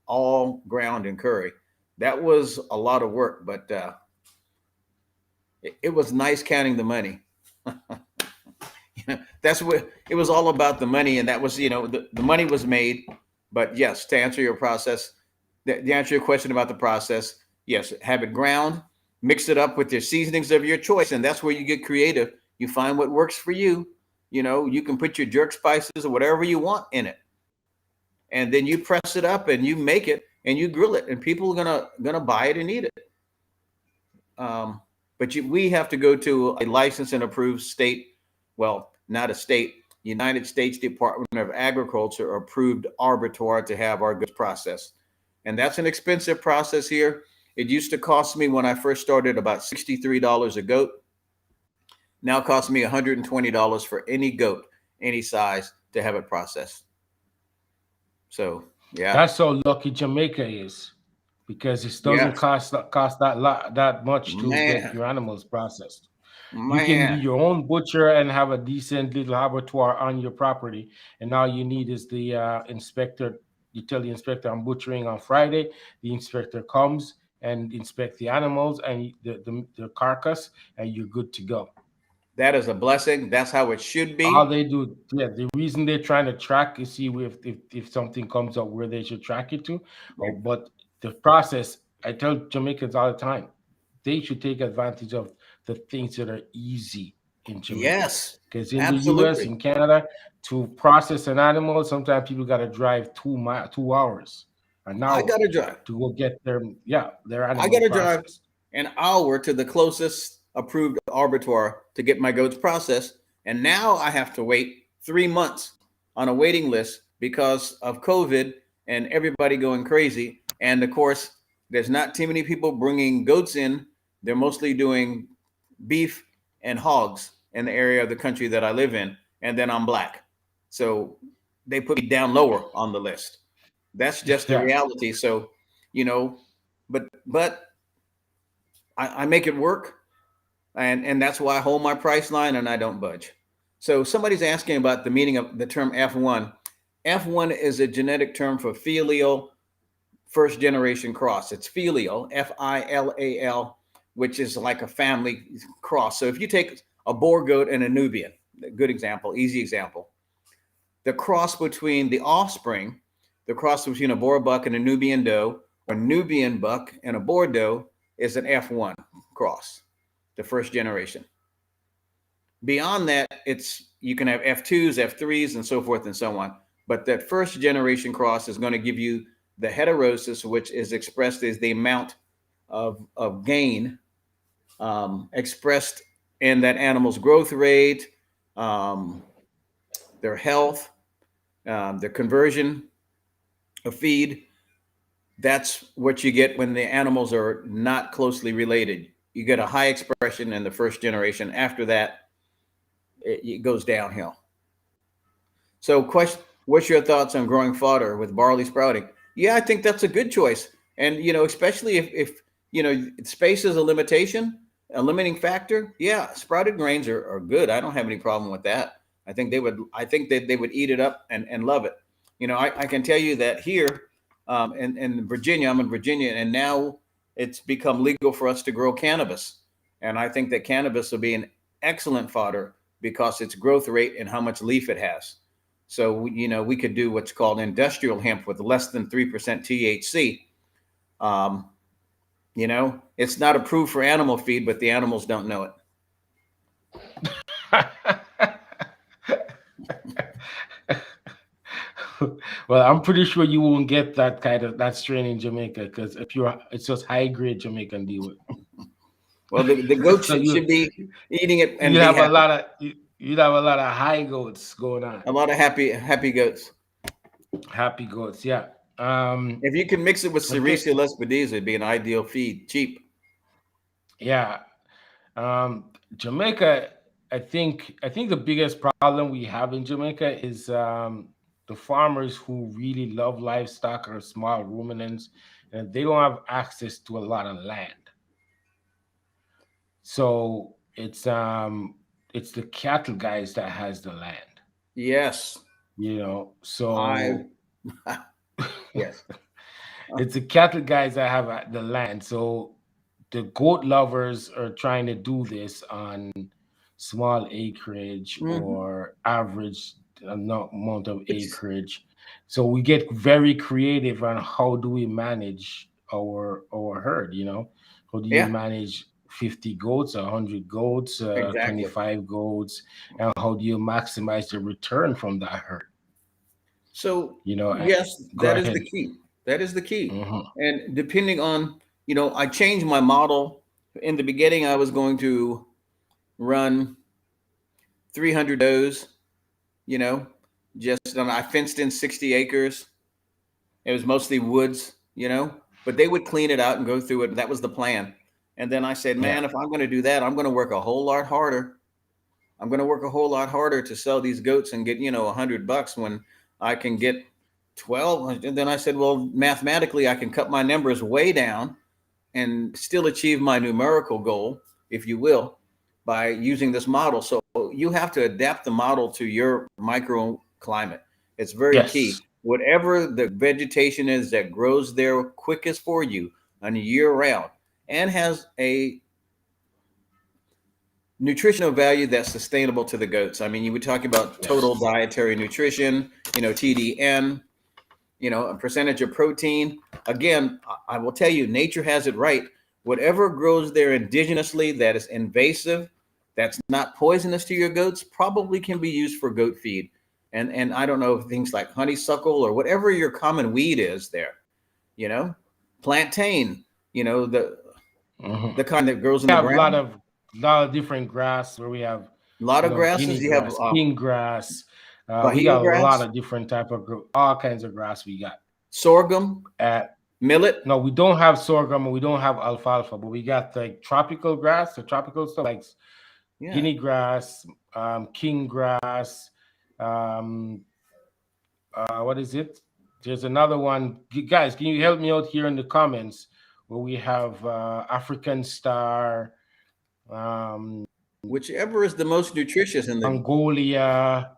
all ground and curry. That was a lot of work, but it was nice counting the money. That's what it was all about, the money. And that was, the money was made. But yes, to answer your process, to answer your question about the process, yes, have it ground, mix it up with your seasonings of your choice. And that's where you get creative. You find what works for you. You can put your jerk spices or whatever you want in it. And then you press it up and you make it and you grill it, and people are gonna buy it and eat it. But we have to go to a licensed and approved state, well, not a state, United States Department of Agriculture approved abattoir to have our goods processed. And that's an expensive process here. It used to cost me, when I first started, about $63 a goat. Now it costs me $120 for any goat, any size, to have it processed. So yeah. That's how lucky Jamaica is, because it doesn't cost that much to get your animals processed. You can be your own butcher and have a decent little abattoir on your property, and all you need is the inspector. You tell the inspector, I'm butchering on Friday. The inspector comes and inspect the animals and the carcass, and you're good to go. That is a blessing. That's how it should be. All they do, the reason they're trying to track is see if something comes up where they should track it to. Right. But the process, I tell Jamaicans all the time, they should take advantage of the things that are easy in Jamaica. Yes, because in the US, in Canada, to process an animal, sometimes people got to drive 2 hours, an hour. I got to drive to go get their animal. I got to drive an hour to the closest approved abattoir to get my goats processed, and now I have to wait 3 months on a waiting list because of COVID and everybody going crazy. And of course, there's not too many people bringing goats in. They're mostly doing beef and hogs in the area of the country that I live in, and then I'm black, so they put me down lower on the list. That's just the reality. So, but I make it work. And that's why I hold my price line and I don't budge. So somebody's asking about the meaning of the term F1. F1 is a genetic term for filial first generation cross. It's filial, FILAL, which is like a family cross. So if you take a boar goat and a Nubian. A good example, easy example. The cross between the offspring, the cross between a boar buck and a Nubian doe, or Nubian buck and a boar doe, is an F1 cross, the first generation. Beyond that, you can have F2s, F3s, and so forth and so on. But that first generation cross is going to give you the heterosis, which is expressed as the amount of gain expressed in that animal's growth rate, their health, their conversion of feed. That's what you get when the animals are not closely related. You get a high expression in the first generation. After that, it goes downhill. So what's your thoughts on growing fodder with barley sprouting? Yeah, I think that's a good choice. And, especially if space is a limiting factor. Yeah, sprouted grains are good. I don't have any problem with that. I think they would eat it up and love it. I can tell you that here in Virginia, I'm in Virginia, and now it's become legal for us to grow cannabis. And I think that cannabis will be an excellent fodder because its growth rate and how much leaf it has. So, we could do what's called industrial hemp with less than 3% THC. It's not approved for animal feed, but the animals don't know it. Well, I'm pretty sure you won't get that strain in Jamaica because it's just high grade Jamaican deal. Well, the goats should be eating it, and you'd have a lot of high goats going on. A lot of happy goats. Happy goats, yeah. If you can mix it with Sericea lespedeza, it'd be an ideal feed, cheap. Yeah, Jamaica. I think the biggest problem we have in Jamaica is the farmers who really love livestock or small ruminants, and they don't have access to a lot of land. So it's the cattle guys that has the land. Yes. So yes. It's the cattle guys that have the land. So the goat lovers are trying to do this on small acreage or average amount of acreage. So we get very creative on how do we manage our herd, How do you manage 50 goats, 100 goats, 25 goats, and how do you maximize the return from that herd? So, yes, that is the key. That is the key. And depending on, I changed my model. In the beginning, I was going to run 300 does, I fenced in 60 acres. It was mostly woods, but they would clean it out and go through it. That was the plan. And then I said, man, if I'm going to do that, I'm going to work a whole lot harder. I'm going to work a whole lot harder to sell these goats and get, $100 when I can get 12. And then I said, well, mathematically, I can cut my numbers way down and still achieve my numerical goal, if you will, by using this model. So you have to adapt the model to your microclimate. It's very key. Whatever the vegetation is that grows there quickest for you on a year round and has a nutritional value that's sustainable to the goats. I mean, you would talk about total dietary nutrition, TDN, a percentage of protein. Again, I will tell you, nature has it right. Whatever grows there indigenously that is invasive, that's not poisonous to your goats, probably can be used for goat feed. And I don't know, things like honeysuckle or whatever your common weed is there, plantain, the kind that grows in the ground. A lot of different grass where we have a lot of grasses. You have king grass. We got a lot of different type of all kinds of grass. We got sorghum, millet. No, we don't have sorghum and we don't have alfalfa, but we got like tropical grass, so tropical stuff like guinea grass, king grass. What is it? There's another one. Guys, can you help me out here in the comments where we have African star, whichever is the most nutritious in the Mongolia.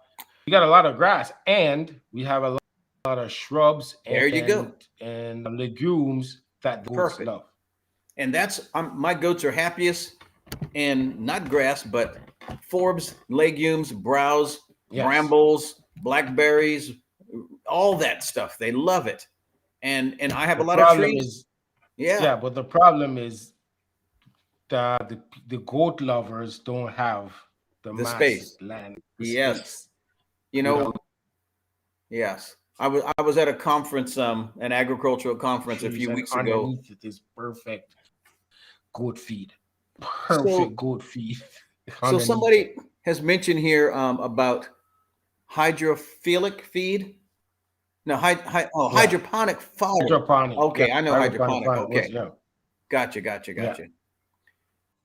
We got a lot of grass, and we have a lot of shrubs and legumes that the goats love. And that's my goats are happiest in not grass but forbs, legumes, browse, Yes. brambles, blackberries, all that stuff. They love it. And I have The a lot of problem trees. is, Yeah. yeah, but the problem is the goat lovers don't have the The massive space. land, the Yes. space You know, without yes. I was at a conference, an agricultural conference a trees, few and weeks ago. underneath it is perfect goat feed. So Perfect goat feed so underneath it. somebody has mentioned here about hydrophilic feed. No, Yeah. hydroponic fodder. Hydroponic. Yeah. Okay, I know Hydroponic hydroponic. farm. What's Okay. yeah. Yeah. Gotcha.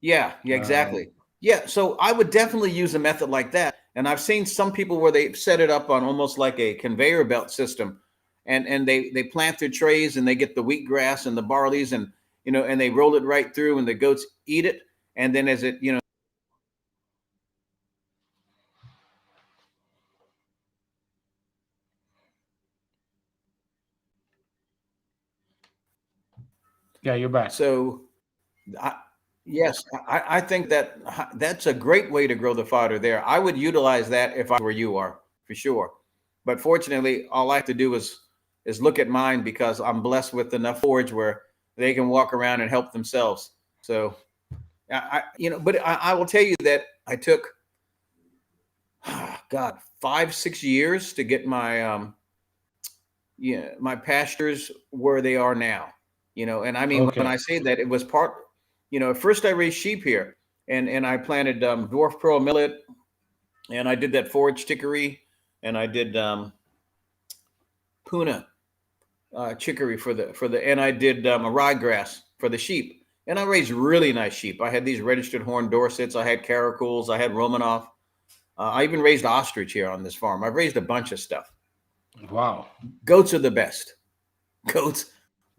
Yeah, Um, exactly. Yeah, so I would definitely use a method like that. And I've seen some people where they set it up on almost like a conveyor belt system, and they plant their trays and they get the wheatgrass and the barleys and and they roll it right through and the goats eat it. And then as it yeah, you're back. so I, yes, I think that that's a great way to grow the fodder there. I would utilize that if I were you are for sure. But fortunately, all I have to do is look at mine because I'm blessed with enough forage where they can walk around and help themselves. So but I will tell you that I took God 5-6 years to get my my pastures where they are now. And I mean when Okay. I say that it was at first I raised sheep here and I planted dwarf pearl millet and I did that forage chicory and I did puna chicory for the and I did a ryegrass for the sheep and I raised really nice sheep. I had these registered horn Dorsets, I had caracals, I had Romanov. I even raised ostrich here on this farm. I've raised a bunch of stuff. Wow. Goats are the best. Goats,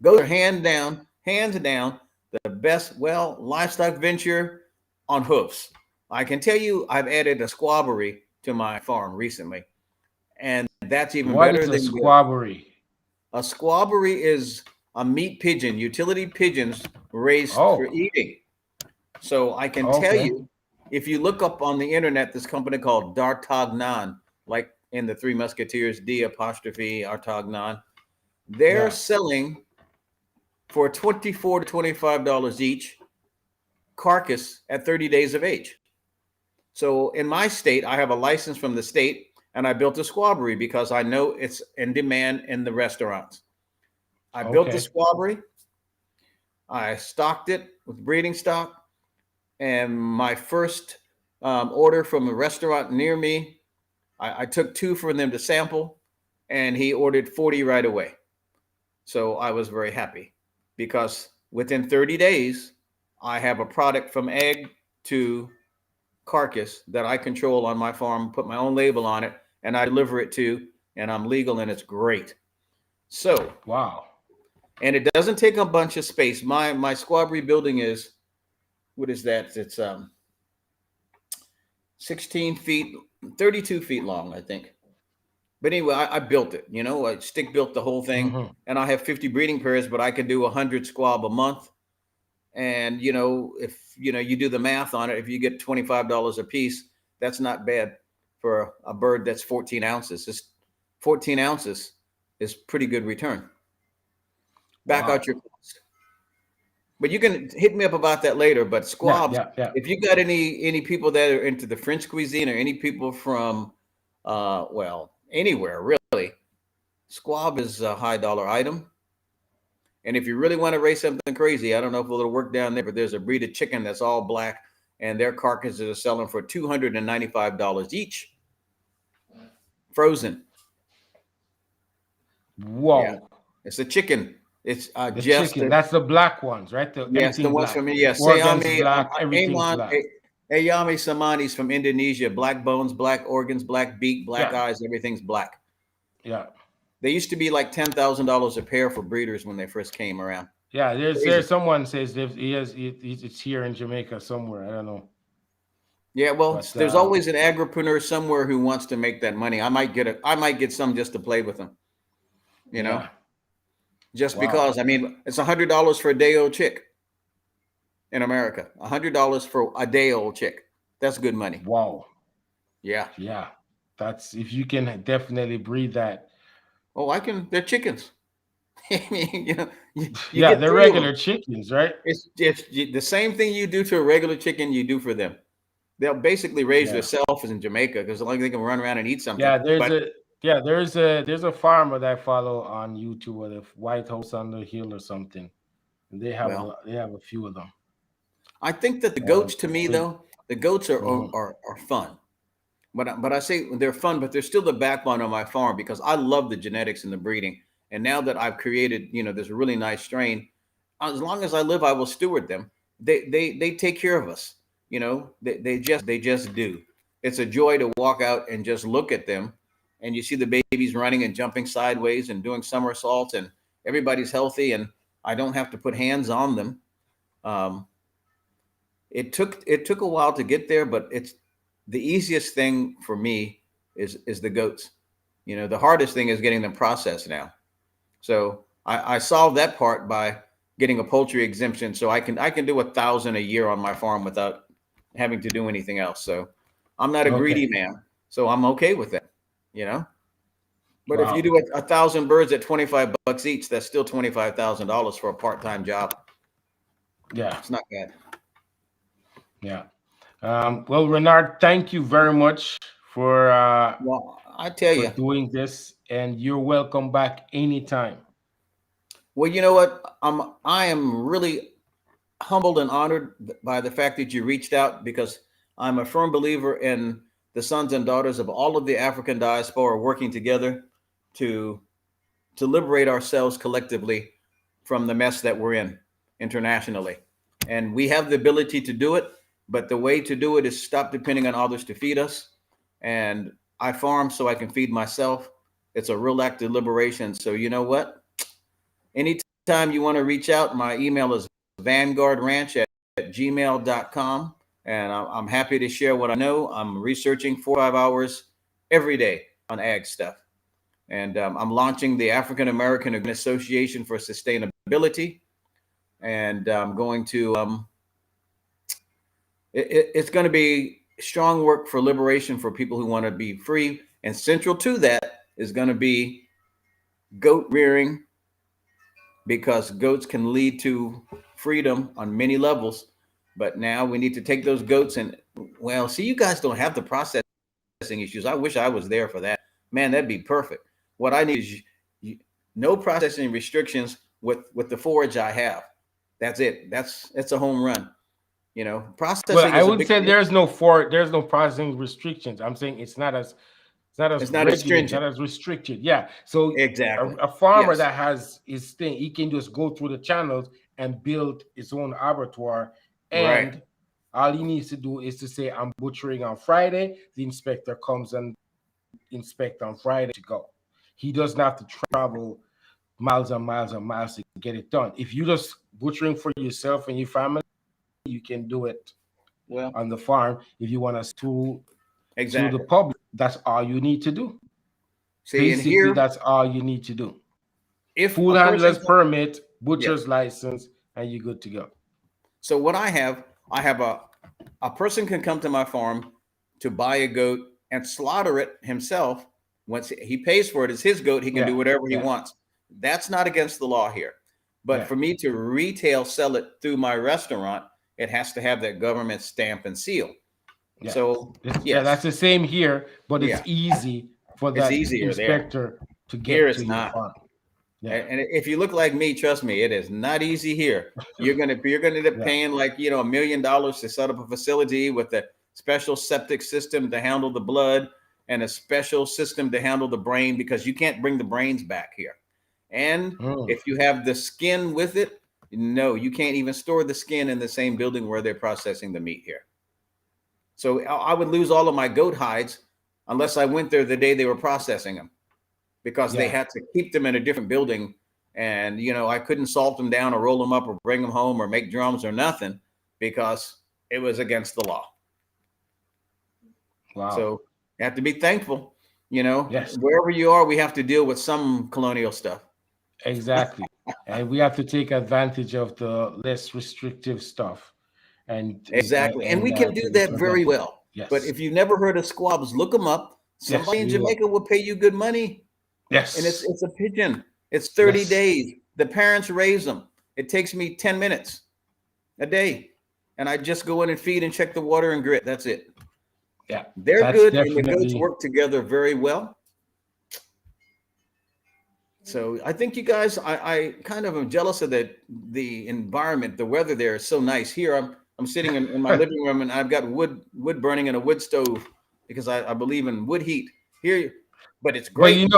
goats are hands down, the best. Well, livestock venture on hoofs. I can tell you, I've added a squabbery to my farm recently, and that's even What better is a than squabbery? a squabbery is a meat pigeon, utility pigeons raised for Oh, eating. So I can tell okay. you, if you look up on the internet, this company called D'Artagnan, like in the Three Musketeers, D apostrophe Artagnan, they're Yeah. selling for $24 to $25 each carcass at 30 days of age. So in my state, I have a license from the state and I built a squabbery because I know it's in demand in the restaurants. I built the Okay. squabbery. I stocked it with breeding stock. And my first order from a restaurant near me, I took 2 for them to sample and he ordered 40 right away. So I was very happy because within 30 days, I have a product from egg to carcass that I control on my farm, put my own label on it, and I deliver it to, and I'm legal and it's great. So, Wow. and it doesn't take a bunch of space. My squabbery building is, what is that? It's 16 feet, 32 feet long, I think. But anyway, I built it, I stick built the whole thing Hmm. and I have 50 breeding pairs, but I can do 100 squab a month. And if you do the math on it, if you get $25 a piece, that's not bad for a bird that's 14 ounces. It's 14 ounces is pretty good return. Back out Wow. your cost. But you can hit me up about that later. But Yeah, squabs, yeah, yeah. if you got any people that are into the French cuisine or any people from well, anywhere really, squab is a high dollar item. And if you really want to raise something crazy, I don't know if it'll work down there, but there's a breed of chicken that's all black, and their carcasses are selling for $295 each, frozen. Yeah, Whoa. it's a chicken. It's The just chicken. That's the black ones, right? yes, the Everything ones black. from yeah, Organs Sayami, black. Everything's Amon, black. Ayami Samanis from Indonesia. Black bones, black organs, black beak, black Yeah. eyes. Everything's black. Yeah. They used to be like $10,000 a pair for breeders when they first came around. Yeah. There's Crazy. someone says it's here in Jamaica somewhere. I don't know. Yeah, well, But there's always an agripreneur somewhere who wants to make that money. I might get some just to play with them, yeah. just Wow. because. I mean, it's $100 for a day old chick in America. $100 for a day old chick. That's good money. Wow. Yeah. Yeah. That's if you can definitely breed that. Oh, I can. They're chickens. I mean, you Yeah, get they're three of them. regular chickens, right? It's the same thing you do to a regular chicken, you do for them. They'll basically raise Yeah. themselves in Jamaica because as long as they can run around and eat something. Yeah, But there's a farmer that I follow on YouTube with a White House on the Hill or something. And well, they have a few of them. I think that the And goats, to me they, though, the goats are mhm. are fun. But I say they're fun, but they're still the backbone of my farm because I love the genetics and the breeding. And now that I've created, this really nice strain, as long as I live, I will steward them. They take care of us. They just do. It's a joy to walk out and just look at them, and you see the babies running and jumping sideways and doing somersaults, and everybody's healthy, and I don't have to put hands on them. Um, it took a while to get there, but it's the easiest thing for me is the goats. The hardest thing is getting them processed now. So I solved that part by getting a poultry exemption, so I can do 1,000 a year on my farm without having to do anything else. So I'm not a greedy Okay. man, so I'm okay with that. You know, but if you Wow. do 1,000 birds at $25 each, that's still $25,000 for a part-time job. Yeah. It's not bad. Yeah. Well, Renard, thank you very much Well, I tell for you. doing this, and you're welcome back anytime. Well, you know what? I am really humbled and honored by the fact that you reached out because I'm a firm believer in the sons and daughters of all of the African diaspora working together to to liberate ourselves collectively from the mess that we're in internationally. And we have the ability to do it, but the way to do it is stop depending on others to feed us. And I farm so I can feed myself. It's a real act of liberation. So you know what? Anytime you want to reach out, my email is vanguardranch at gmail.com. And I'm happy to share what I know. I'm researching 4 or 5 hours every day on ag stuff. And I'm launching the African American Association for Sustainability. And I'm going to, it's going to be strong work for liberation for people who want to be free. And central to that is going to be goat rearing because goats can lead to freedom on many levels. But now we need to take those goats and, well, see, you guys don't have the processing issues. I wish I was there for that. Man, that'd be perfect. What I need is no processing restrictions with the forage I have. That's it. That's a home run. Well, Processing I is a would big say deal. there's no processing restrictions. I'm saying it's not as It's not as regulated, not stringent. as restricted. Yeah. So Exactly. a farmer Yes. that has his thing, he can just go through the channels and build his own abattoir. Right. And all he needs to do is to say, I'm butchering on Friday. The inspector comes and inspect on Friday to go. He doesn't have to travel miles and miles and miles to get it done. If you just butchering for yourself and your family, you can do it Well, on the farm. If you want us to the exactly. public, that's all you need to do. See, and Basically, here, that's all you need to do. if Food a person, handler's permit, yes. butcher's license, and you're good to go. So what I have a person can come to my farm to buy a goat and slaughter it himself. Once he pays for it, it's his goat. He can do Yeah, whatever he yeah, wants. That's not against the law here. But yeah, for me to retail sell it through my restaurant, it has to have that government stamp and seal. yeah. So Yeah, that's yes, the same here, but it's yeah, easy for it's that easier there. inspector to Here get to it's your not. farm. Yeah, And if you look like me, trust me, it is not easy here. You're gonna end up yeah, paying like $1 million to set up a facility with a special septic system to handle the blood and a special system to handle the brain because you can't bring the brains back here. And mm, if you have the skin with it, no, you can't even store the skin in the same building where they're processing the meat here. So I would lose all of my goat hides unless I went there the day they were processing them because they yeah. had to keep them in a different building. And, I couldn't salt them down or roll them up or bring them home or make drums or nothing because it was against the law. Wow. So you have to be thankful. Yes, Wherever you are, we have to deal with some colonial stuff. exactly. And we have to take advantage of the less restrictive stuff. Exactly. And we can do to that present very it. well. Yes. But if you've never heard of squabs, look them up. Somebody Yes, in we will. Jamaica will pay you good money. Yes. And it's a pigeon. It's 30 Yes. days. The parents raise them. It takes me 10 minutes a day. And I just go in and feed and check the water and grit. That's it. Yeah. They're That's good, and the goats definitely work together very well. So I think you guys, I kind of am jealous of the environment. The weather there is so nice. Here I'm sitting in my living room, and I've got wood burning in a wood stove because I believe in wood heat here. But it's But great.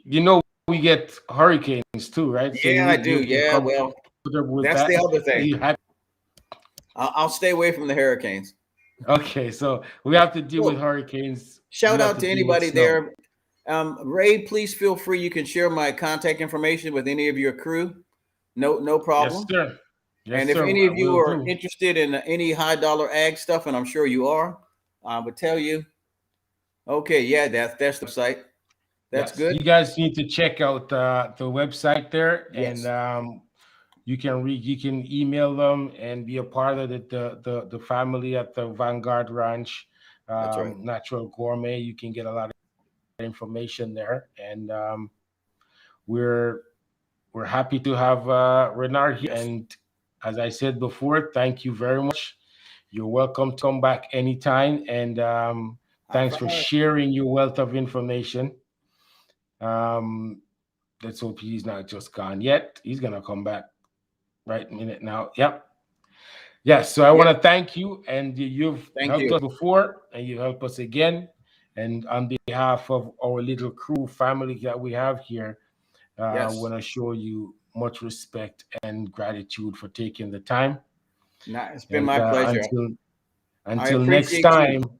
you know we get hurricanes too, right? So Yeah, I you do. Yeah, well, comfortable with that's that? the other thing. You happy? I'll stay away from the hurricanes. Okay, so we have to deal with Well, hurricanes. shout You have out to to deal with anybody snow. there. Ray, please feel free. You can share my contact information with any of your crew. No Yes, problem. sir. Yes, And if sir. any I of you will are do. interested in any high dollar ag stuff, and I'm sure you are, I would tell you, okay, yeah, that's the website. That's Yes, good. you guys need to check out the website there, and Yes, you can email them and be a part of the family at the Vanguard Ranch, that's right. Natural Gourmet. You can get a lot of information there, and we're we're happy to have Renard here. Yes, And as I said before, thank you very much. You're welcome to come back anytime, and high thanks for five. sharing your wealth of information. Um, let's hope he's not just gone yet. He's gonna come back right minute now. Yep. Yes. So I want Yep. to thank you, and you've Thank helped you. us before, and you help us again. And on behalf of our little crew family that we have here, I Yes. want to show you much respect and gratitude for taking the time. It's been And my pleasure. until I next appreciate you. time,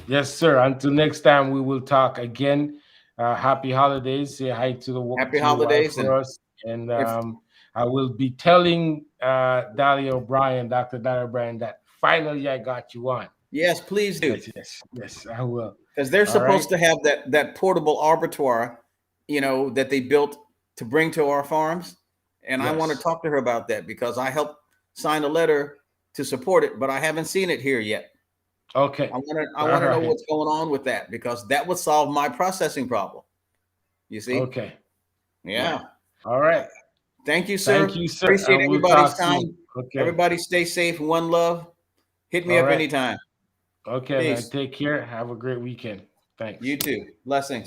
yes, sir. Until next time, we will talk again. Happy holidays. Say hi to Happy your wife holidays. for And us. And if I will be telling Dr. Dalia O'Brien, that finally I got you on. yes, please do. Yes, yes, yes, I will. Because they're All right. supposed to have that portable arbitrage, that they built to bring to our farms. And I want to Yes. talk to her about that because I helped sign a letter to support it, but I haven't seen it here yet. Okay. I All want to know right. what's going on with that because that would solve my processing problem. You see? Okay. Yeah. All right. Thank you, sir. Thank you, sir. Appreciate And we'll everybody's talk time. soon. Okay. Everybody stay safe. One love. Hit me All up right. anytime. Okay, man. Peace. Take care. Have a great weekend. Thanks. You too. Blessings.